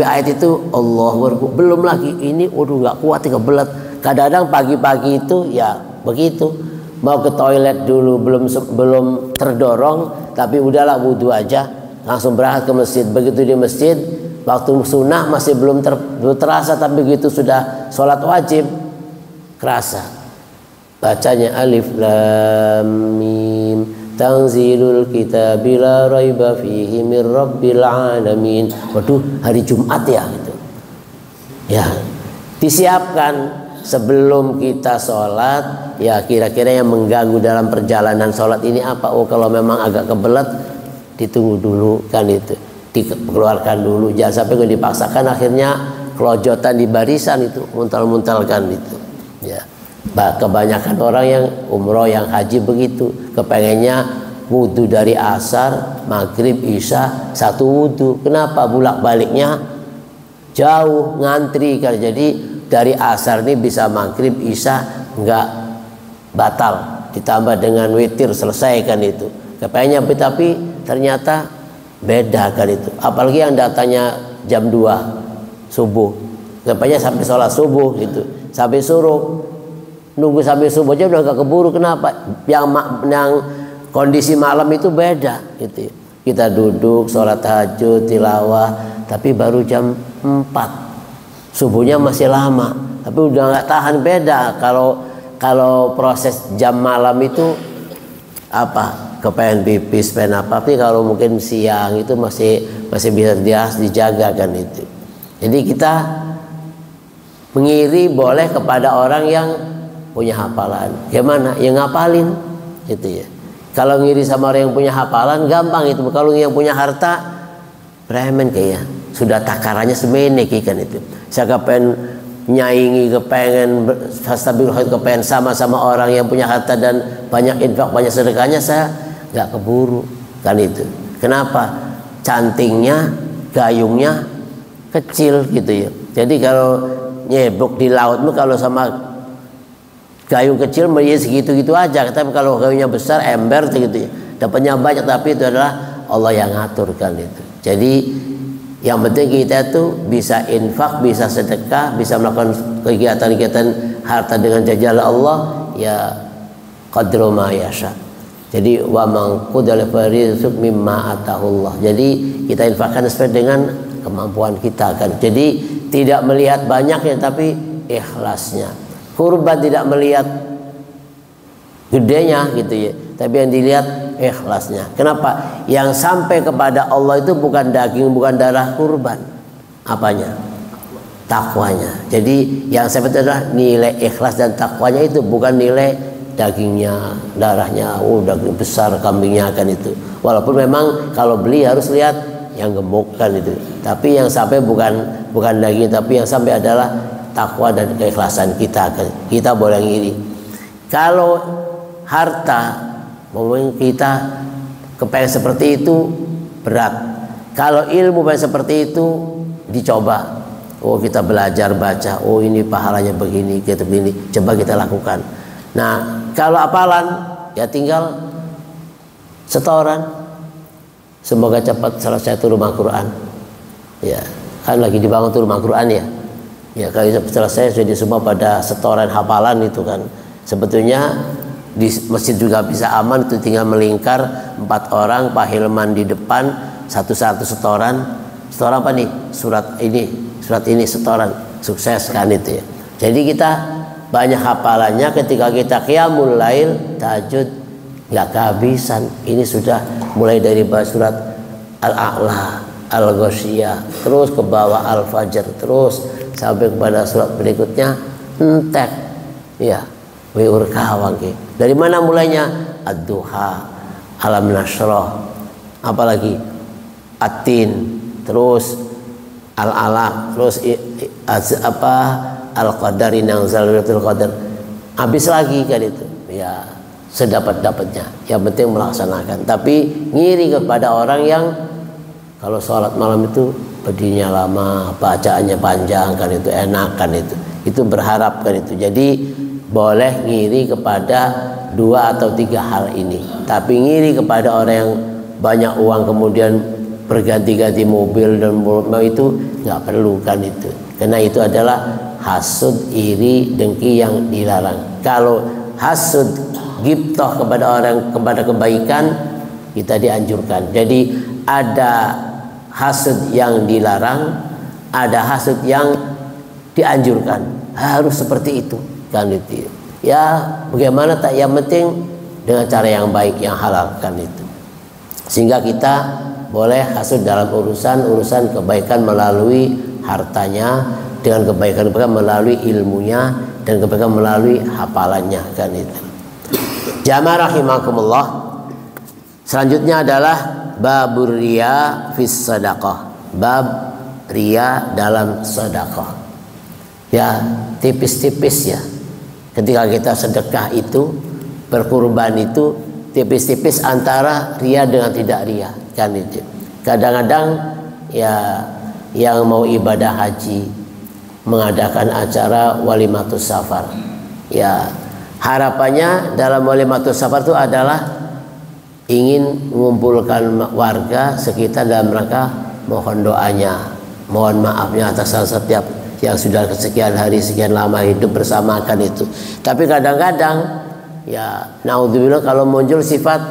ayat itu Allahu Akbar, belum lagi ini nggak kuat kebelet. Kadang-kadang pagi-pagi itu ya begitu, mau ke toilet dulu belum terdorong, tapi udahlah wudu aja, langsung berangkat ke masjid. Begitu di masjid, waktu sunnah masih belum terasa, tapi begitu sudah sholat wajib kerasa. Bacanya alif lam mim tanzilul kitabi la raiba fihi mir rabbil alamin. Waduh, hari Jumat ya gitu. Ya, disiapkan sebelum kita sholat, ya kira-kira yang mengganggu dalam perjalanan sholat ini apa? Oh, kalau memang agak kebelet, ditunggu dulu kan itu, dikeluarkan dulu, jangan sampai dipaksakan akhirnya kelojotan di barisan itu, muntal-muntal kan itu. Ya, kebanyakan orang yang umroh, yang haji begitu, kepengennya wudhu dari asar, maghrib, isya, 1 wudhu. Kenapa? Bolak-baliknya jauh, ngantri kan. Jadi dari asar ini bisa maghrib, isya nggak batal, ditambah dengan witir, selesai kan itu. Kepengennya, tapi ternyata beda kan itu. Apalagi yang datanya jam 2 subuh, kepengennya sampai sholat subuh gitu, sampai suruh nunggu sampai subuh aja udah nggak keburu. Kenapa? Yang kondisi malam itu beda gitu. Kita duduk sholat tahajud, tilawah, tapi baru jam 4. Subuhnya masih lama, tapi udah nggak tahan. Beda kalau proses jam malam itu apa, kepengen pipis, pengen apa. Tapi kalau mungkin siang itu masih bisa dijaga kan itu. Jadi kita mengiri boleh kepada orang yang punya hafalan. Gimana? Yang ngapalin gitu ya. Kalau ngiri sama orang yang punya hafalan gampang itu. Kalau yang punya harta premen kayaknya sudah takarannya semene kan itu. Saya kepengen nyaingi, kepengen sama orang yang punya harta dan banyak infak, banyak sedekahnya, saya nggak keburu kan itu. Kenapa? Cantingnya, gayungnya kecil gitu ya. Jadi kalau nyebok di laut itu, kalau sama gayung kecil ya segitu-gitu aja. Tapi kalau gayungnya besar, ember gitu ya, dapatnya banyak, tapi itu adalah Allah yang ngatur kan itu. Jadi yang penting kita tuh bisa infak, bisa sedekah, bisa melakukan kegiatan-kegiatan harta dengan jajalan Allah, ya qadru ma yasha. Jadi wa man qudal farizq mimma atahullah. Jadi kita infakkan sesuai dengan kemampuan kita kan. Jadi tidak melihat banyaknya, tapi ikhlasnya. Kurban tidak melihat gedenya gitu ya, tapi yang dilihat ikhlasnya. Kenapa? Yang sampai kepada Allah itu bukan daging, bukan darah kurban. Apanya? Takwanya. Jadi yang sampai itu adalah nilai ikhlas dan takwanya, itu bukan nilai dagingnya, darahnya. Oh, daging besar kambingnya kan itu. Walaupun memang kalau beli harus lihat yang gemuk kan itu. Tapi yang sampai bukan daging, tapi yang sampai adalah takwa dan keikhlasan kita. Kita boleh ngiri. Kalau harta mungkin kita kepengen seperti itu berat. Kalau ilmu pengen seperti itu dicoba. Oh, kita belajar baca. Oh, ini pahalanya begini, kita begini. Coba kita lakukan. Nah, kalau hafalan ya tinggal setoran. Semoga cepat selesai tuh rumah Quran. Ya, kan lagi dibangun tuh rumah Quran ya. Ya, kalau selesai jadi semua pada setoran hafalan itu kan. Sebetulnya di masjid juga bisa aman, itu tinggal melingkar 4 orang, Pak Hilman di depan, satu-satu setoran. Setoran apa nih? Surat ini setoran, sukses kan itu ya. Jadi kita banyak hafalannya, ketika kita qiyamul lail, tahajud nggak kehabisan. Ini sudah mulai dari surat Al-A'la, Al-Ghasyiyah, terus ke bawah Al-Fajr, terus sampai kepada surat berikutnya entek ya. Wi'ur kawang. Dari mana mulainya? Ad-Duha, Alam Nashrah, apalagi At-Tin, terus Al-Alaq, terus Al-Qadar, Inanzalatul Qadar. Habis lagi kan itu. Ya, sedapat-dapatnya. Yang penting melaksanakan. Tapi ngiri kepada orang yang kalau sholat malam itu berdirinya lama, bacaannya panjang kan itu, enak kan itu. Itu berharap kan itu. Jadi boleh ngiri kepada 2 atau 3 hal ini. Tapi ngiri kepada orang yang banyak uang kemudian berganti-ganti mobil dan itu nggak perlu kan itu. Karena itu adalah hasud, iri, dengki yang dilarang. Kalau hasud, ghibthah kepada orang, kepada kebaikan, kita dianjurkan. Jadi ada hasud yang dilarang, ada hasud yang dianjurkan. Harus seperti itu. Kan itu ya, bagaimana tak, yang penting dengan cara yang baik, yang halal kan itu, sehingga kita boleh hasud dalam urusan kebaikan melalui hartanya, dengan kebaikan melalui ilmunya, dan kebaikan melalui hafalannya kan itu. Jamaah rahimakumullah. Selanjutnya adalah babur riya fis sadaqah, bab riya dalam sedekah. Ya, tipis-tipis ya. Ketika kita sedekah itu, berkurban itu tipis-tipis antara ria dengan tidak ria kan itu. Kadang-kadang ya yang mau ibadah haji mengadakan acara walimatus safar. Ya, harapannya dalam walimatus safar itu adalah ingin mengumpulkan warga sekitar dalam rangka mohon doanya, mohon maafnya atas setiap yang sudah sekian hari, sekian lama hidup bersama kan itu. Tapi kadang-kadang ya naudzubillah kalau muncul sifat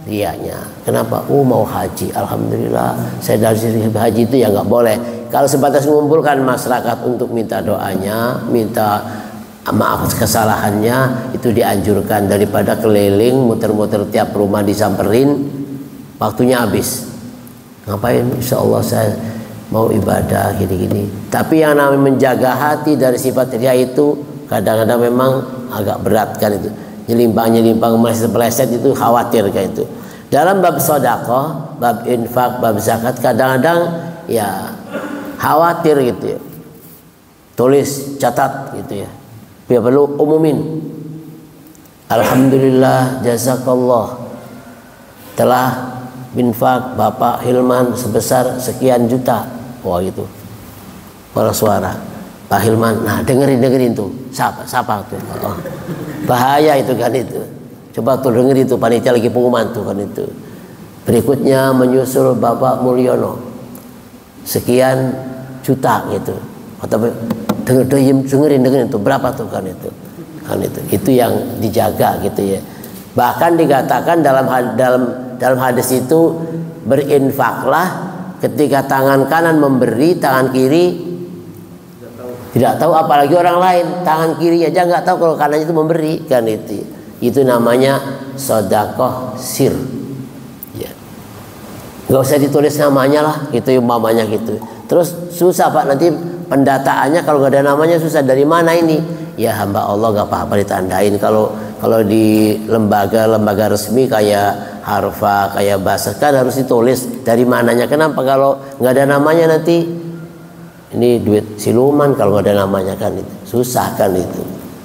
riaknya. Kenapa? Mau haji, alhamdulillah saya dari sini haji, itu ya nggak boleh. Kalau sebatas mengumpulkan masyarakat untuk minta doanya, minta maaf kesalahannya, itu dianjurkan. Daripada keliling muter-muter tiap rumah disamperin, waktunya habis. Ngapain? Insya Allah saya mau ibadah gini-gini. Tapi yang namanya menjaga hati dari sifat ria itu kadang-kadang memang agak berat kan itu. Nyelimpang meleset itu khawatir kan itu. Dalam bab sedekah, bab infak, bab zakat kadang-kadang ya khawatir gitu ya. Tulis, catat gitu ya. Biar perlu umumin. Alhamdulillah jazakallah telah infak Bapak Hilman sebesar sekian juta. Wah itu para suara Pak Hilman. Nah dengerin tuh siapa tuh. Oh, bahaya itu kan itu. Coba tuh dengerin tuh, panitia lagi pengumuman tuh kan itu. Berikutnya menyusul Bapak Mulyono sekian juta gitu. Atau dengerin tuh berapa tuh kan itu. Itu yang dijaga gitu ya. Bahkan dikatakan dalam hadis itu, berinfaklah ketika tangan kanan memberi, tangan kiri tidak tahu, apalagi orang lain. Tangan kiri aja nggak tahu kalau kanan itu memberi kan itu. Itu namanya sedekah sir. Ya. Nggak usah ditulis namanya lah, gitu umpamanya gitu. Terus susah Pak, nanti pendataannya kalau nggak ada namanya susah, dari mana ini? Ya hamba Allah nggak apa-apa ditandain. Kalau di lembaga resmi kayak Harfa, kayak Basas kan harus ditulis dari mananya. Kenapa? Kalau nggak ada namanya nanti ini duit siluman kalau nggak ada namanya kan, itu susah kan itu.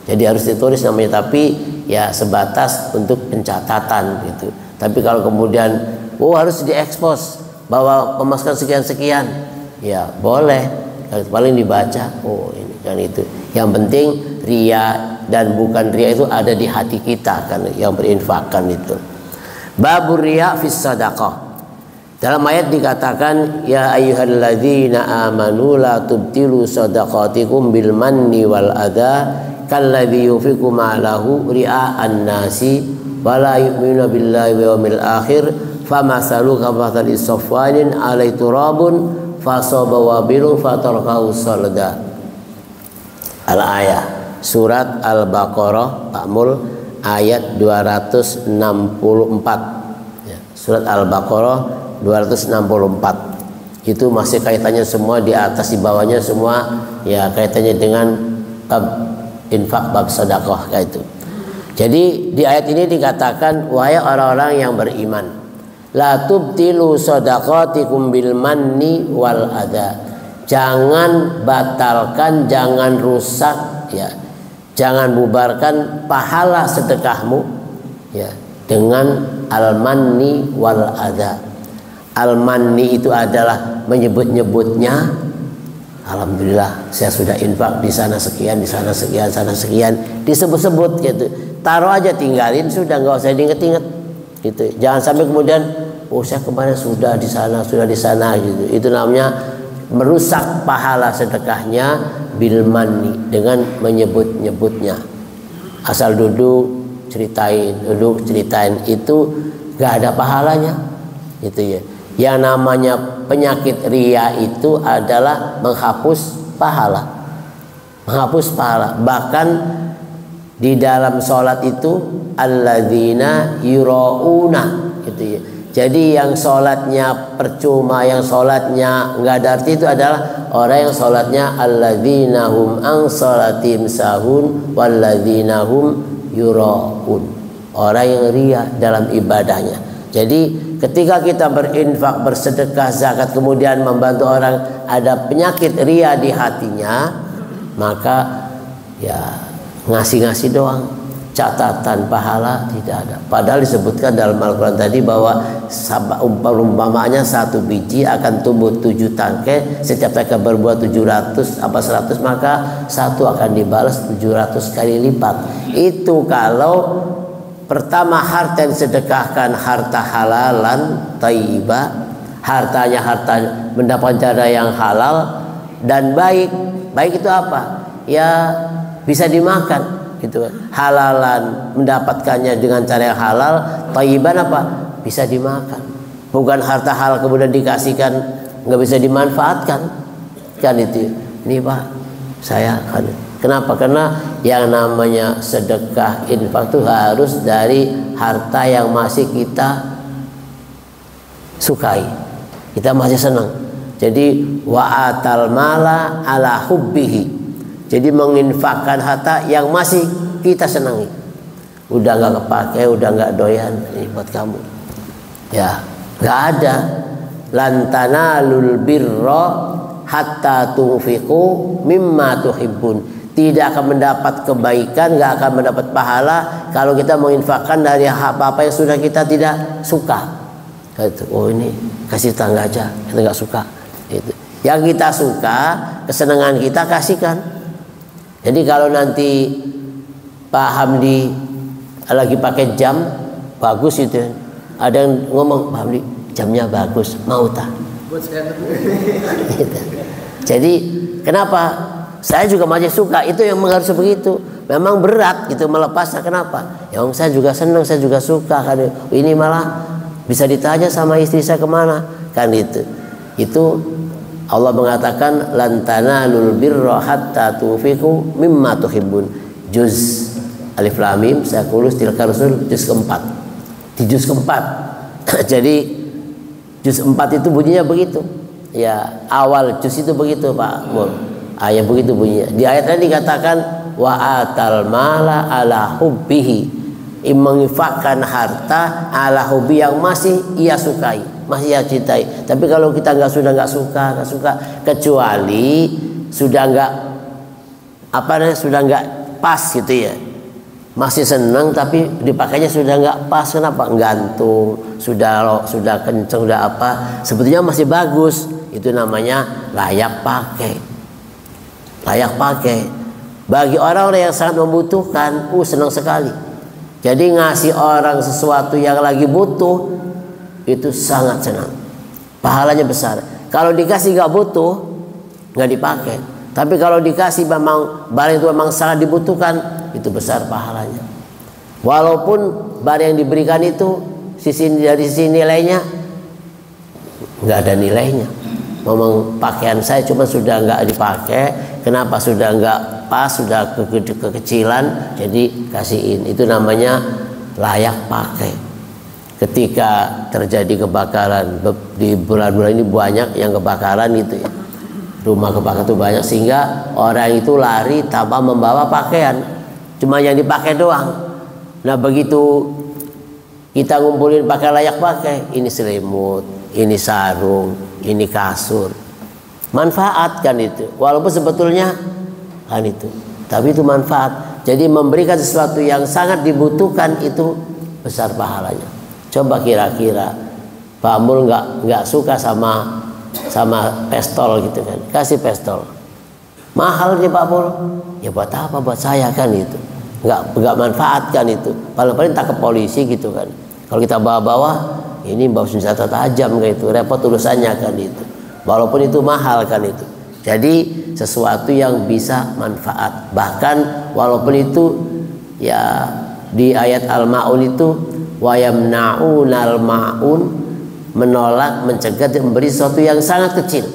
Jadi harus ditulis namanya, tapi ya sebatas untuk pencatatan gitu. Tapi kalau kemudian harus diekspos bahwa pemasukan sekian-sekian, ya boleh, paling dibaca. Ini kan itu. Yang penting ria dan bukan ria itu ada di hati kita kan, yang berinfakkan itu. Babur riya fis sadaqah. Dalam ayat dikatakan ya ayyuhalladzina amanu la tubtilu sadaqatikum bil manni wal adha kalladzi yunfiqu ma'lahu ria'an nasi wa la yu'minu billahi wal yawmil akhir famathalu kamathali safwanin 'alai turabun fasaba wabilun fatarkahu salda. Al-ayah surat Al-Baqarah Ta'mul ayat 264 ya, surat Al-Baqarah 264 itu masih kaitannya semua, di atas di bawahnya semua ya kaitannya dengan bab infak, bab sedekah kayak itu. Jadi di ayat ini dikatakan wahai orang-orang yang beriman, la tubtilu sadaqatikum bil manni wal adha. Jangan batalkan, jangan rusak ya. Jangan bubarkan pahala sedekahmu ya dengan al-manni wal adha. Al-manni itu adalah menyebut-nyebutnya. Alhamdulillah saya sudah infak di sana sekian, di sana sekian, sana sekian, disebut-sebut gitu. Taruh aja, tinggalin sudah, nggak usah diinget-inget gitu. Jangan sampai kemudian saya kemarin sudah di sana, sudah di sana gitu. Itu namanya merusak pahala sedekahnya bil manni, dengan menyebut-nyebutnya. Asal duduk ceritain itu gak ada pahalanya gitu ya. Yang namanya penyakit ria itu adalah menghapus pahala. Bahkan di dalam sholat itu alladzina yurauna gitu ya. Jadi yang sholatnya percuma, yang sholatnya nggak ada arti itu adalah orang yang sholatnya alladzina hum an sholatim sahun walladzina hum yuraun. Orang yang ria dalam ibadahnya. Jadi ketika kita berinfak, bersedekah, zakat, kemudian membantu orang ada penyakit ria di hatinya, maka ya ngasih-ngasih doang, catatan pahala tidak ada. Padahal disebutkan dalam Al-Quran tadi bahwa umpamanya satu biji akan tumbuh 7 tangkai, setiap tangkai berbuah 700 apa 100, maka satu akan dibalas 700 kali lipat. Itu kalau pertama harta yang disedekahkan harta halalan thayyibah, hartanya mendapatkan cara yang halal dan baik. Baik itu apa? Ya bisa dimakan gitu kan. Halalan, mendapatkannya dengan cara yang halal. Thayyiban apa? Bisa dimakan. Bukan harta halal kemudian dikasihkan nggak bisa dimanfaatkan. Kan itu. Ini Pak, saya kan. Kenapa? Karena yang namanya sedekah infak itu harus dari harta yang masih kita sukai, kita masih senang. Jadi wa'atal mala ala hubbihi. Jadi menginfakkan harta yang masih kita senangi. Udah nggak kepake, udah nggak doyan, ini buat kamu. Ya, nggak ada. Lantanalul birra hatta tunfiqu mimma tuhibbun. Tidak akan mendapat kebaikan, nggak akan mendapat pahala kalau kita menginfakkan dari apa-apa yang sudah kita tidak suka. Oh ini kasih tangga aja, kita nggak suka. Itu. Yang kita suka, kesenangan kita kasihkan. Jadi kalau nanti Pak Hamdi lagi pakai jam bagus itu, ada yang ngomong Pak Hamdi jamnya bagus, mau tak? Gitu. Jadi kenapa? Saya juga masih suka, itu yang harus begitu. Memang berat gitu melepasnya, kenapa? Ya saya juga senang, saya juga suka kan. Ini malah bisa ditanya sama istri saya kemana kan itu. Itu Allah mengatakan lan tanalul birra hatta tunfiqu mimma tuhibbun. Juz Alif Lam Mim sayakulus tilka rusul juz keempat. Di juz keempat. Jadi juz 4 itu bunyinya begitu. Ya, awal juz itu begitu Pak Mul. Ayat begitu bunyinya. Di ayat tadi dikatakan wa atal mala ala hubbihi, menginfakkan harta ala hobi yang masih ia sukai, masih ia cintai. Tapi kalau kita nggak suka, kecuali sudah nggak pas gitu ya, masih senang tapi dipakainya sudah nggak pas. Kenapa? Gantung, sudah kenceng, sudah apa, sebetulnya masih bagus. Itu namanya layak pakai. Bagi orang-orang yang sangat membutuhkan, senang sekali. Jadi ngasih orang sesuatu yang lagi butuh itu sangat senang, pahalanya besar. Kalau dikasih nggak butuh, nggak dipakai. Tapi kalau dikasih memang barang itu memang sangat dibutuhkan, itu besar pahalanya. Walaupun barang yang diberikan itu dari sisi nilainya nggak ada nilainya. Memang pakaian saya cuma sudah nggak dipakai. Kenapa? Sudah nggak pas, sudah kekecilan, jadi kasihin. Itu namanya layak pakai. Ketika terjadi kebakaran di bulan-bulan ini banyak yang kebakaran gitu ya, rumah kebakaran itu banyak, sehingga orang itu lari tanpa membawa pakaian, cuma yang dipakai doang. Nah begitu kita ngumpulin pakai layak pakai, ini selimut, ini sarung, ini kasur, manfaat kan itu, walaupun sebetulnya kan itu, tapi itu manfaat. Jadi memberikan sesuatu yang sangat dibutuhkan itu besar pahalanya. Coba kira-kira Pak Mul nggak suka sama pistol gitu kan, kasih pistol mahal nih Pak Mul, ya buat apa, buat saya kan itu, nggak manfaat kan itu, paling tangkap polisi gitu kan. Kalau kita bawa ini bawa senjata tajam kayak itu, repot urusannya kan itu, walaupun itu mahal kan itu. Jadi sesuatu yang bisa manfaat, bahkan walaupun itu ya di ayat Al-Ma'un itu wa yamna'unal ma'un, menolak, mencegah, memberi sesuatu yang sangat kecil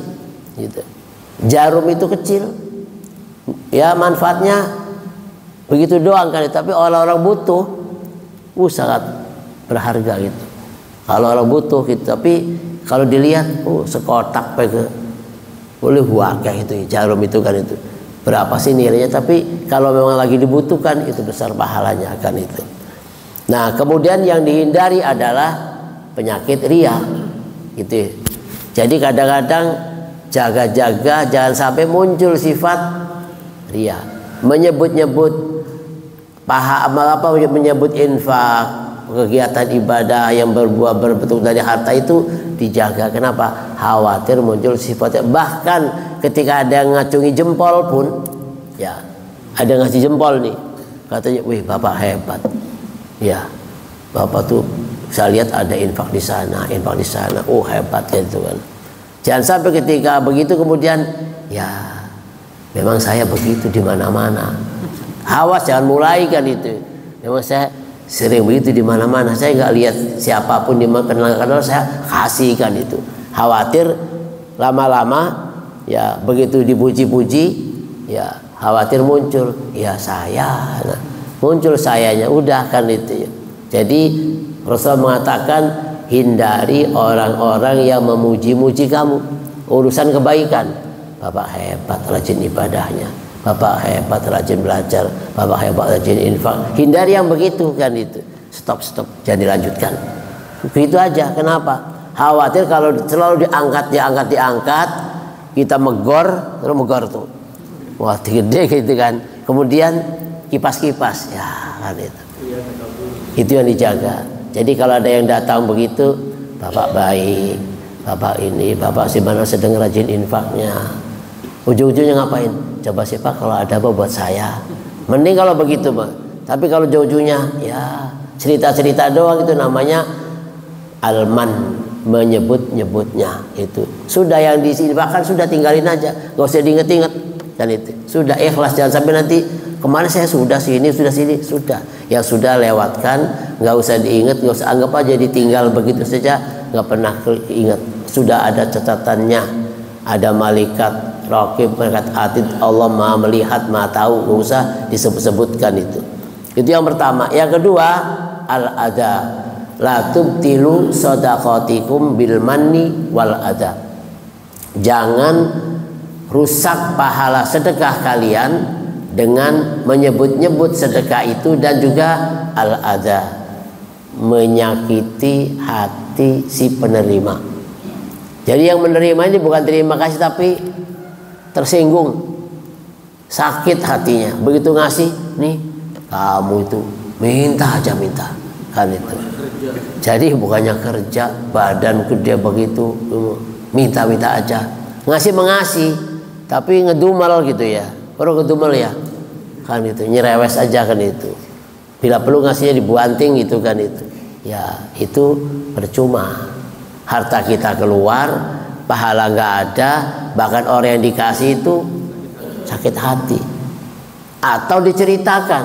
gitu. Jarum itu kecil ya, manfaatnya begitu doang kan, tapi orang-orang butuh sangat berharga gitu. Kalau orang butuh gitu, tapi kalau dilihat sekotak boleh wakai itu jarum itu kan itu, berapa sih nilainya, tapi kalau memang lagi dibutuhkan itu besar pahalanya kan itu. Nah kemudian yang dihindari adalah penyakit riya gitu. Jadi kadang-kadang jaga-jaga jangan sampai muncul sifat riya, menyebut-nyebut menyebut infak, kegiatan ibadah yang berbentuk dari harta itu dijaga. Kenapa? Khawatir muncul sifatnya. Bahkan ketika ada yang ngacungi jempol pun ya, ada yang ngasih jempol nih, katanya wih bapak hebat ya, bapak tuh saya lihat ada infak di sana, hebat gitu kan. Jangan sampai ketika begitu kemudian ya memang saya begitu di mana-mana. Awas jangan mulai kan itu. Memang saya sering begitu di mana-mana. Saya nggak lihat siapapun di mana, kenal saya kasihkan itu. Khawatir lama-lama ya begitu dipuji-puji ya khawatir muncul ya saya. Nah, muncul sayanya udah kan itu ya. Jadi Rasul mengatakan hindari orang-orang yang memuji-muji kamu urusan kebaikan. Bapak hebat rajin ibadahnya, bapak hebat rajin belajar, bapak hebat rajin infak. Hindari yang begitu kan itu. Stop, jangan dilanjutkan. Begitu aja. Kenapa? Khawatir kalau selalu diangkat, kita megor tuh. Wah gede gitu kan. Kemudian kipas-kipas ya kan itu. Itu yang dijaga. Jadi kalau ada yang datang begitu, bapak baik, bapak ini, bapak si mana sedang rajin infaknya. Ujung-ujungnya ngapain? Coba sih Pak kalau ada apa buat saya. Mending kalau begitu Pak. Tapi kalau ujung-ujungnya ya cerita-cerita doang, itu namanya alman, menyebut-nyebutnya itu. Sudah yang di sini bahkan sudah tinggalin aja, gak usah diinget-inget dan itu. Sudah ikhlas, jangan sampai nanti kemana saya sudah sini, sudah. Yang sudah lewatkan, nggak usah diingat, nggak usah anggap aja ditinggal begitu saja, nggak pernah keinget. Sudah ada catatannya, ada malaikat raqib, malaikat atid, Allah maha melihat, maha tahu, nggak usah disebut-sebutkan itu. Itu yang pertama. Yang kedua, al-adha. La tubtilu shadaqatikum bil manni wal adha. Jangan rusak pahala sedekah kalian dengan menyebut-nyebut sedekah itu dan juga al-adha, menyakiti hati si penerima. Jadi yang menerima ini bukan terima kasih tapi tersinggung, sakit hatinya. Begitu ngasih, nih kamu itu minta aja minta, kan itu. Jadi bukannya kerja, badan gede begitu, minta-minta aja. Ngasih mengasih, tapi ngedumel gitu ya. Orang ngedumel ya, kan itu, nyerewes aja kan itu. Bila perlu ngasihnya dibuanting gitu kan itu. Ya itu percuma. Harta kita keluar, pahala nggak ada, bahkan orang yang dikasih itu sakit hati. Atau diceritakan,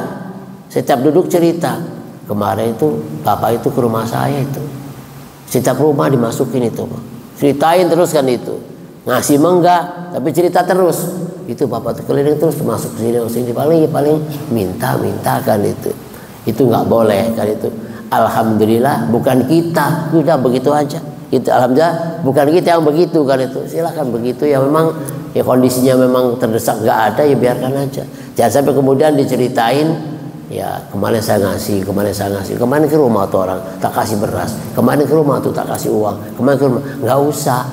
setiap duduk cerita, kemarin itu bapak itu ke rumah saya itu, setiap rumah dimasukin itu, ceritain terus kan itu. Ngasih enggak, tapi cerita terus. Itu bapak tuh keliling terus masuk sini paling minta kan itu. Itu nggak boleh kan itu. Alhamdulillah bukan kita, sudah begitu aja. Itu alhamdulillah bukan kita yang begitu kan itu. Silakan begitu ya, memang ya kondisinya memang terdesak nggak ada ya biarkan aja. Jangan sampai kemudian diceritain ya kemarin saya ngasih, kemarin ke rumah tuh orang tak kasih beras, kemarin ke rumah tuh tak kasih uang, kemarin ke rumah. Nggak usah.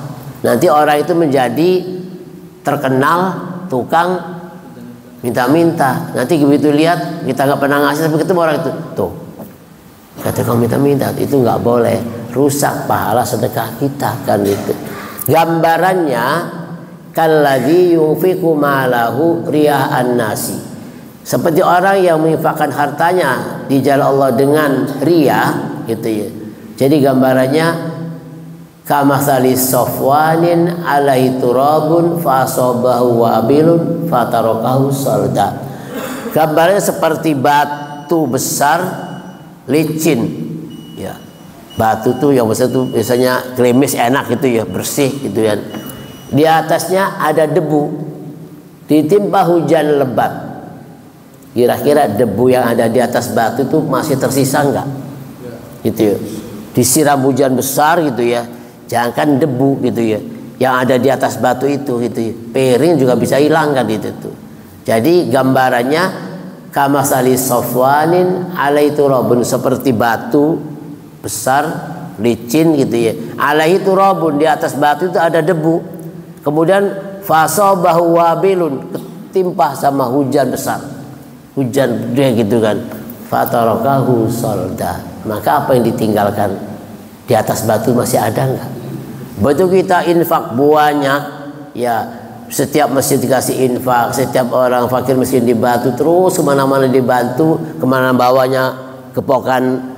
Nanti orang itu menjadi terkenal tukang minta-minta. Nanti begitu lihat kita nggak pernah ngasih tapi ketemu orang itu, tuh kata kamu minta-minta, itu nggak boleh, rusak pahala sedekah kita kan itu. Gambarannya kalladzi yunfiqu malahu riya'an nasi, seperti orang yang menginfakkan hartanya di jalan Allah dengan riya gitu ya. Jadi gambarannya kamatsali safwanin alaihi turabun fasabahu wabilun fatarakahu salda. Gambarnya seperti batu besar licin ya. Batu tuh yang besar tuh biasanya klemis enak gitu ya, bersih gitu ya. Di atasnya ada debu, ditimpa hujan lebat. Kira-kira debu yang ada di atas batu itu masih tersisa enggak? Gitu ya. Disiram hujan besar gitu ya. Jangankan debu gitu ya, yang ada di atas batu itu gitu ya. Piring juga bisa hilang kan itu tuh. Jadi gambarannya kamasali safwanin alaihi turabun, seperti batu besar licin gitu ya. Alaihi turabun, di atas batu itu ada debu. Kemudian fasabahu wabilun, ketimpa sama hujan besar. Hujan gede gitu kan. Fatarakahu salda. Maka apa yang ditinggalkan di atas batu masih ada enggak? Betul kita infak banyak ya, setiap masjid dikasih infak, setiap orang fakir miskin dibantu, terus kemana-mana dibantu, kemana bawanya kepokan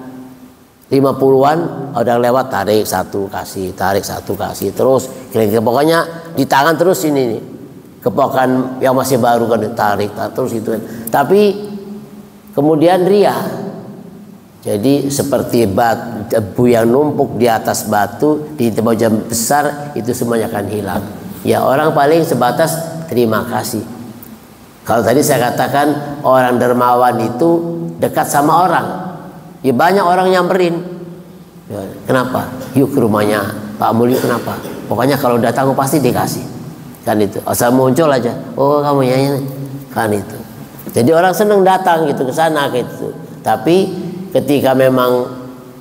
50-an, orang lewat tarik satu kasih, terus kira-kira pokoknya di tangan terus ini nih, kepokan yang masih baru kan ditarik terus itu kan. Tapi kemudian ria. Jadi seperti debu yang numpuk di atas batu, di tempat hujan besar, itu semuanya akan hilang. Ya orang paling sebatas terima kasih. Kalau tadi saya katakan orang dermawan itu dekat sama orang. Ya banyak orang nyamperin. Ya, kenapa? Yuk ke rumahnya Pak Mulyo, kenapa? Pokoknya kalau datang pasti dikasih. Kan itu. Asal muncul aja. Oh kamu nyanyi. Kan itu. Jadi orang senang datang gitu ke sana gitu. Tapi ketika memang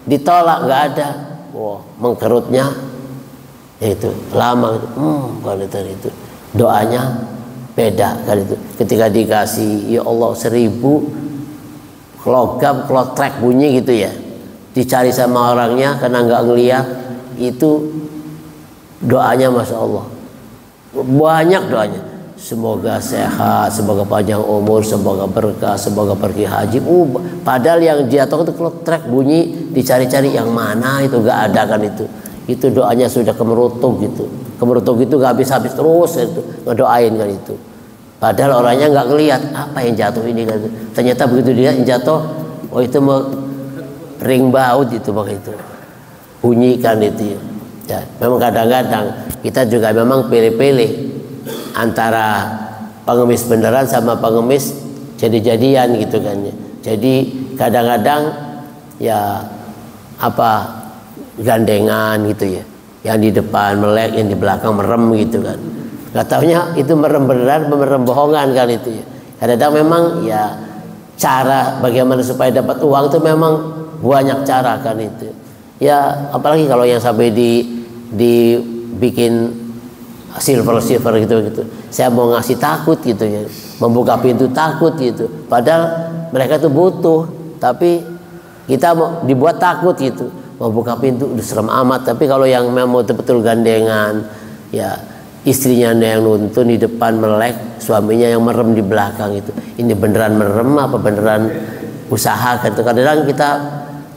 ditolak nggak ada, wah mengkerutnya itu lama kan itu doanya beda kan itu. Ketika dikasih ya Allah 1000 logam klotrek bunyi gitu ya, dicari sama orangnya karena nggak ngeliat, itu doanya masya Allah banyak doanya. Semoga sehat, semoga panjang umur, semoga berkah, semoga pergi haji. Padahal yang jatuh itu klotrek bunyi, dicari-cari yang mana itu gak ada kan itu. Itu doanya sudah kemerutuk gitu. Kemerutuk itu gak habis-habis terus itu ngedoain kan itu. Padahal orangnya nggak ngelihat apa yang jatuh ini kan. Ternyata begitu dia yang jatuh, oh itu mau ring baut itu bang itu. Bunyi kan itu ya. Memang kadang-kadang kita juga memang pilih-pilih antara pengemis beneran sama pengemis jadi-jadian gitu kan ya. Jadi kadang-kadang ya apa gandengan gitu ya, yang di depan melek, yang di belakang merem gitu kan. Nggak taunya itu merem beneran, merem bohongan kan itu ya. Kadang-kadang memang ya cara bagaimana supaya dapat uang itu memang banyak cara kan itu. Ya apalagi kalau yang sampai dibikin silver gitu. Saya mau ngasih takut gitu ya, membuka pintu takut gitu. Padahal mereka tuh butuh, tapi kita mau dibuat takut gitu. Mau buka pintu udah serem amat. Tapi kalau yang memang betul-betul gandengan, ya istrinya yang nuntun di depan melek, suaminya yang merem di belakang itu. Ini beneran merem apa beneran usaha kan? Kadang-kadang kita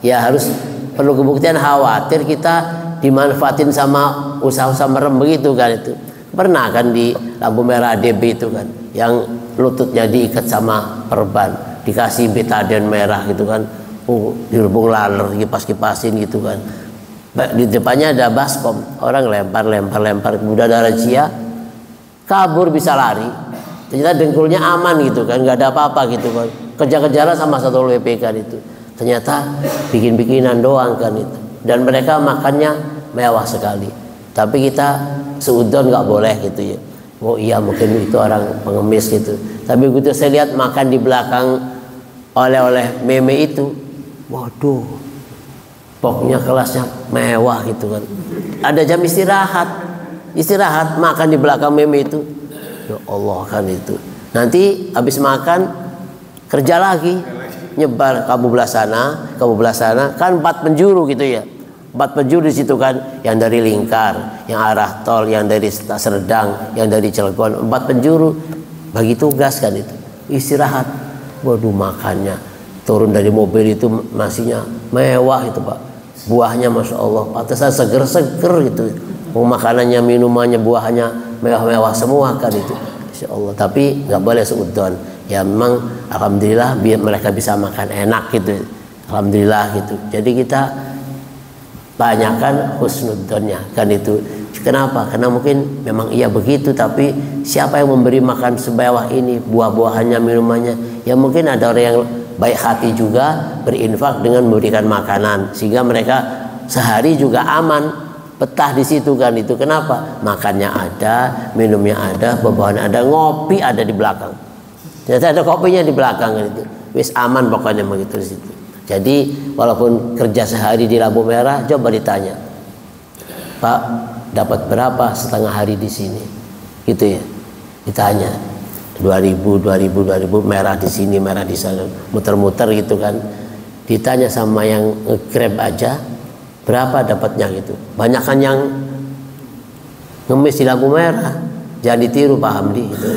ya harus perlu kebuktian, khawatir kita dimanfaatin sama usaha-usaha merem begitu kan itu. Pernah kan di lampu merah DB itu kan, yang lututnya diikat sama perban, dikasih betadine merah gitu kan, dirubung laler, kipas-kipasin gitu kan. Di depannya ada baskom, orang lempar, kemudian ada razia, kabur bisa lari, ternyata dengkulnya aman gitu kan, nggak ada apa-apa gitu kan, kejar-kejaran sama Satpol PP kan itu, ternyata bikin-bikinan doang kan itu, dan mereka makannya mewah sekali, tapi kita seudon nggak boleh gitu ya. Oh iya mungkin itu orang pengemis gitu, tapi begitu saya lihat makan di belakang oleh-oleh meme itu, waduh, pokoknya kelasnya mewah gitu kan. Ada jam istirahat makan di belakang meme itu. Ya Allah kan itu. Nanti habis makan kerja lagi, nyebar kamu belah sana, kan 4 penjuru gitu ya. 4 penjuru di situ kan, yang dari Lingkar, yang arah tol, yang dari Serdang, yang dari Cilegon, 4 penjuru bagi tugas kan itu. Istirahat. Waduh makannya turun dari mobil itu nasinya mewah itu Pak. Buahnya Masya Allah, pantesan seger-seger gitu. Makanannya, minumannya, buahnya mewah-mewah semua kan itu. Masya Allah. Tapi nggak boleh seudon. Ya memang alhamdulillah biar mereka bisa makan enak gitu. Alhamdulillah gitu. Jadi kita banyakkan husnudzonnya kan itu. Kenapa? Karena mungkin memang iya begitu, tapi siapa yang memberi makan sebawah ini, buah-buahannya, minumannya? Ya mungkin ada orang yang baik hati juga berinfak dengan memberikan makanan, sehingga mereka sehari juga aman, betah di situ kan itu. Kenapa? Makannya ada, minumnya ada, buah-buahan ada, ngopi ada di belakang. Ternyata ada kopinya di belakang kan itu. Wis aman pokoknya begitu di situ. Jadi walaupun kerja sehari di lampu merah, coba ditanya, Pak dapat berapa setengah hari di sini? Gitu ya. Ditanya 2000 merah di sini, merah di sana, muter-muter gitu kan. Ditanya sama yang nge-grab aja, berapa dapatnya gitu. Banyak kan yang ngemis di lampu merah, jangan ditiru Pak Hamdi gitu.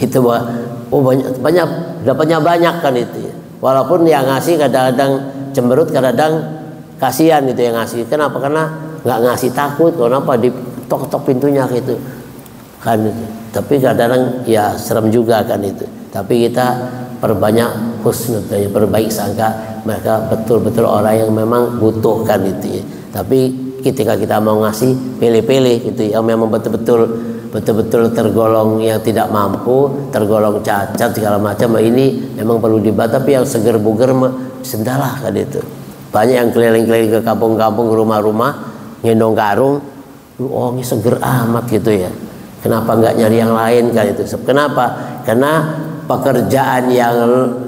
Itu oh banyak dapatnya banyak kan itu ya. Walaupun yang ngasih kadang-kadang cemberut, kadang-kadang kasihan gitu yang ngasih. Kenapa? Karena nggak ngasih takut. Kenapa ditok-tok pintunya gitu kan itu. Tapi kadang-kadang ya serem juga kan itu. Tapi kita perbanyak husnud, perbaik sangka mereka betul-betul orang yang memang butuh kan itu ya. Tapi ketika kita mau ngasih, pilih-pilih gitu, yang memang betul-betul tergolong yang tidak mampu, tergolong cacat segala macam, ini memang perlu dibahas. Tapi yang seger buger sendalah kan itu. Banyak yang keliling-keliling ke kampung-kampung, rumah-rumah, ngendong karung, oh ini seger amat gitu ya. Kenapa nggak nyari yang lain kan itu? Kenapa? Karena pekerjaan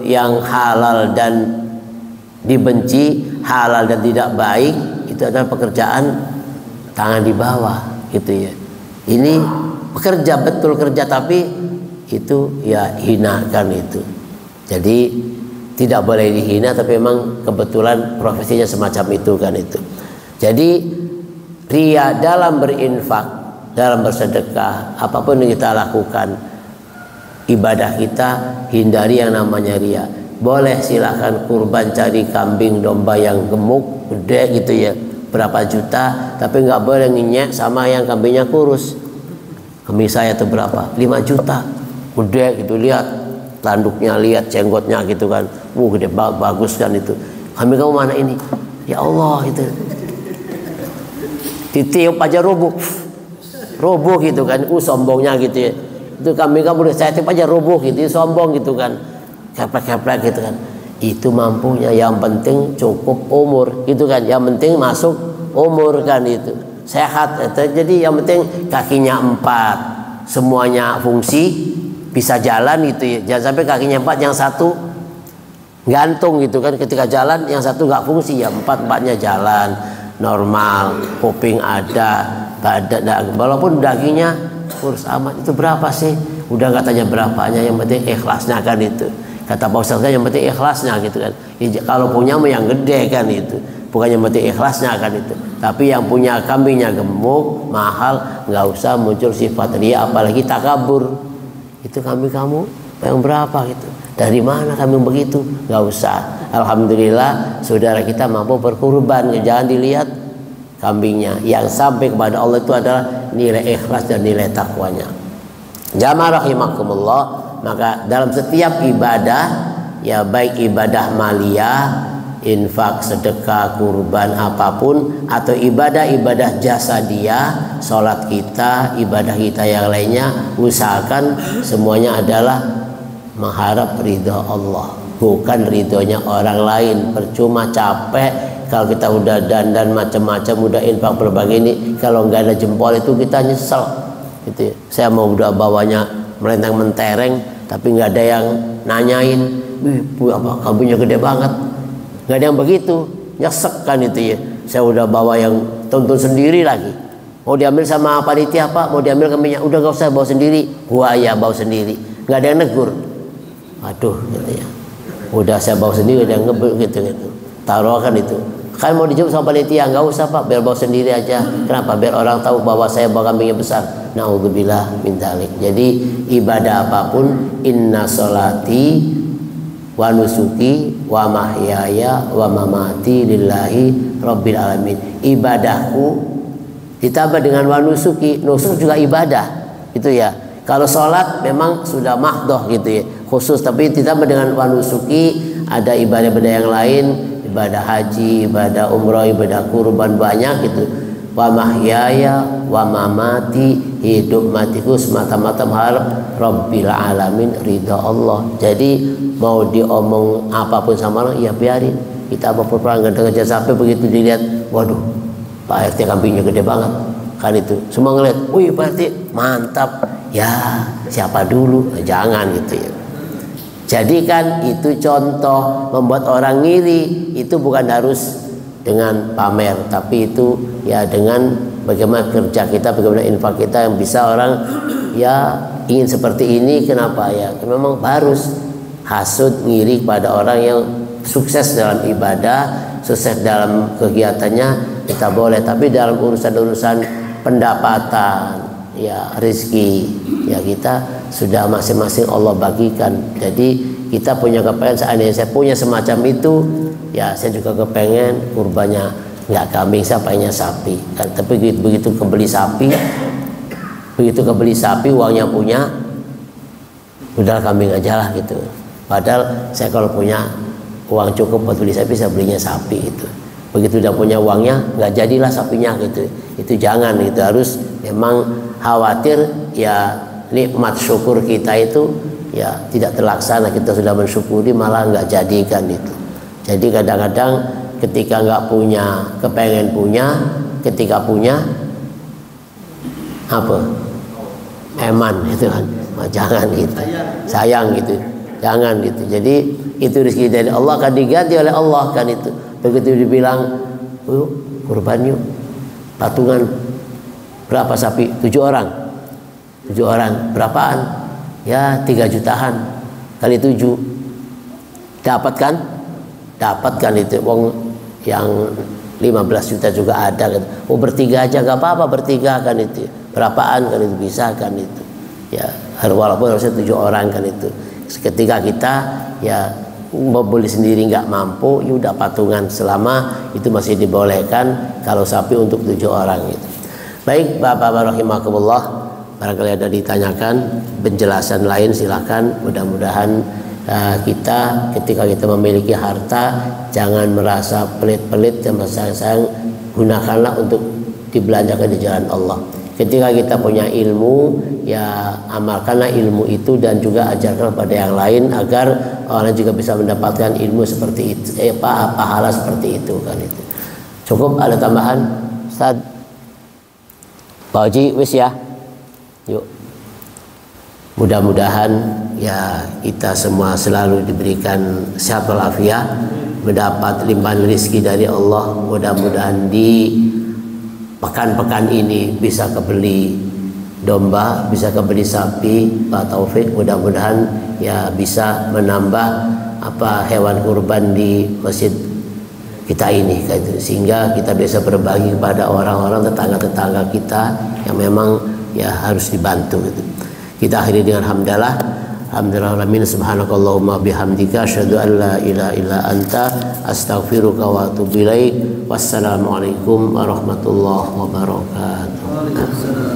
yang halal dan dibenci, halal dan tidak baik, itu adalah pekerjaan tangan di bawah gitu ya. Ini bekerja, betul kerja, tapi itu ya hinakan itu. Jadi tidak boleh dihina, tapi memang kebetulan profesinya semacam itu kan itu. Jadi ria dalam berinfak, dalam bersedekah, apapun yang kita lakukan, ibadah kita, hindari yang namanya ria. Boleh silakan kurban, cari kambing domba yang gemuk gede gitu ya, berapa juta, tapi nggak boleh ngenyek sama yang kambingnya kurus. Kambing saya itu berapa? 5 juta, gede gitu, lihat tanduknya, lihat jenggotnya gitu kan, gede bagus kan itu. Kambing kamu mana ini? Ya Allah itu, ditiup aja roboh gitu kan, sombongnya gitu ya. Itu kambing kamu udah saya tiup aja roboh gitu, sombong gitu kan, keplek-keplek gitu kan. itu mampunya, yang penting cukup umur gitu kan, yang penting masuk umur kan, itu sehat itu. Jadi yang penting kakinya 4 semuanya fungsi, bisa jalan gitu ya. Jangan sampai kakinya 4 yang satu gantung gitu kan, ketika jalan yang satu nggak fungsi, ya 4-4-nya jalan normal, kuping ada, badan walaupun dagingnya kurus amat. Itu berapa sih? Udah nggak tanya berapanya, yang penting ikhlasnya kan itu. Kata Pak Ustaz kan yang penting ikhlasnya gitu kan. Kalau punya mau yang gede kan itu, bukan yang penting ikhlasnya kan itu. Tapi yang punya kambingnya gemuk mahal, nggak usah muncul sifat ria apalagi takabur. Itu kambing kamu yang berapa gitu, dari mana kambing begitu, nggak usah. Alhamdulillah saudara kita mampu berkurban, jangan dilihat kambingnya. Yang sampai kepada Allah itu adalah nilai ikhlas dan nilai takwanya. Jamaah rahimakumullah. Maka dalam setiap ibadah, ya baik ibadah maliyah, infak, sedekah, kurban, apapun, atau ibadah-ibadah jasadiyah, sholat kita, ibadah kita yang lainnya, usahakan semuanya adalah mengharap ridho Allah, bukan ridhonya orang lain. Percuma capek kalau kita udah dandan macam-macam, udah infak berbagai ini, kalau nggak ada jempol itu kita nyesel gitu ya. Saya mau udah bawanya melentang mentereng tapi nggak ada yang nanyain, apa kambingnya gede banget, nggak ada yang begitu, nyesek kan itu ya. Saya udah bawa yang tonton sendiri lagi, mau diambil sama panitia Pak, mau diambil kambingnya, udah nggak usah bawa sendiri, gua ya bawa sendiri, nggak ada yang negur. Aduh gitu ya, udah saya bawa sendiri, ada yang ngebel gitu, taruh kan itu. Kan mau dijemput sama panitia, nggak usah Pak, biar bawa sendiri aja. Kenapa? Biar orang tahu bahwa saya bawa kambingnya besar. Na'udzubillah min dzalik. Jadi ibadah apapun, inna sholati wa nusuki wa mahyaya wa mamati lillahi rabbil alamin. Ibadahku ditambah dengan wa nusuki, nusuk juga ibadah itu ya. Kalau sholat memang sudah mahdoh gitu ya, khusus, tapi ditambah dengan wa nusuki, ada ibadah-ibadah yang lain, ibadah haji, ibadah umroh, ibadah kurban, banyak gitu. Wa mahyaya wa mamati, hidup matiku semata-mata mengharap Rabbil alamin, ridha Allah. Jadi mau diomong apapun sama orang, ya biarin. Kita apapun perang gede sampai begitu dilihat, waduh Pak RT kambingnya gede banget kan itu, semua ngeliat, wih Pak RT mantap ya, siapa dulu, jangan gitu ya. Jadi kan itu contoh membuat orang ngiri, itu bukan harus dengan pamer, tapi itu ya dengan bagaimana kerja kita, bagaimana infak kita yang bisa orang ya ingin seperti ini. Kenapa ya? Memang harus hasud, ngiri pada orang yang sukses dalam ibadah, sukses dalam kegiatannya, kita boleh. Tapi dalam urusan-urusan pendapatan, ya rezeki, ya kita sudah masing-masing Allah bagikan. Jadi kita punya kepengen, seandainya saya punya semacam itu, ya saya juga kepengen kurbannya nggak kambing, saya pengennya sapi kan. Tapi begitu kebeli sapi, uangnya punya, udah kambing aja lah gitu. Padahal saya kalau punya uang cukup buat beli sapi, saya belinya sapi itu. Begitu udah punya uangnya, nggak jadilah sapinya gitu. Itu jangan, itu harus memang khawatir ya nikmat syukur kita itu ya tidak terlaksana. Kita sudah mensyukuri malah nggak jadikan itu. Jadi kadang-kadang ketika nggak punya, kepengen punya, ketika punya apa? Eman itu kan, jangan gitu, sayang gitu, jangan gitu. Jadi itu rezeki dari Allah, akan diganti oleh Allah kan itu. Begitu dibilang, yuk kurban yuk, patungan berapa sapi? 7 orang, berapaan? Ya 3 jutaan kali 7, dapat kan itu. Wong yang 15 juta juga ada kan. Oh bertiga aja gak apa-apa, bertiga kan itu. Berapaan kan itu, bisa kan itu. Ya walaupun harusnya 7 orang kan itu. Ketika kita ya mau beli sendiri nggak mampu, ya udah patungan, selama itu masih dibolehkan kalau sapi untuk 7 orang gitu. Baik Bapak rahimakumullah, barangkali ada ditanyakan penjelasan lain silakan. Mudah-mudahan kita ketika kita memiliki harta jangan merasa pelit-pelit dan sayang-sayang, gunakanlah untuk dibelanjakan di jalan Allah. Ketika kita punya ilmu, ya amalkanlah ilmu itu dan juga ajarkan pada yang lain agar orang juga bisa mendapatkan ilmu seperti itu, pahala seperti itu kan itu. Cukup, ada tambahan, Ustaz? Pak Haji, wis ya. Yuk. Mudah-mudahan ya kita semua selalu diberikan sehat walafiat, mendapat limpahan rezeki dari Allah. Mudah-mudahan di pekan-pekan ini bisa kebeli domba, bisa kebeli sapi, Pak Taufik. Mudah-mudahan ya bisa menambah hewan kurban di masjid kita ini, sehingga kita bisa berbagi kepada orang-orang tetangga-tetangga kita yang memang ya harus dibantu gitu. Kita akhiri dengan hamdalah. Alhamdulillahirabbil alamin, subhanakallahumma bihamdika asyhadu an la ilaha illa anta astaghfiruka wa atubu ilaik. Wassalamualaikum warahmatullahi wabarakatuh.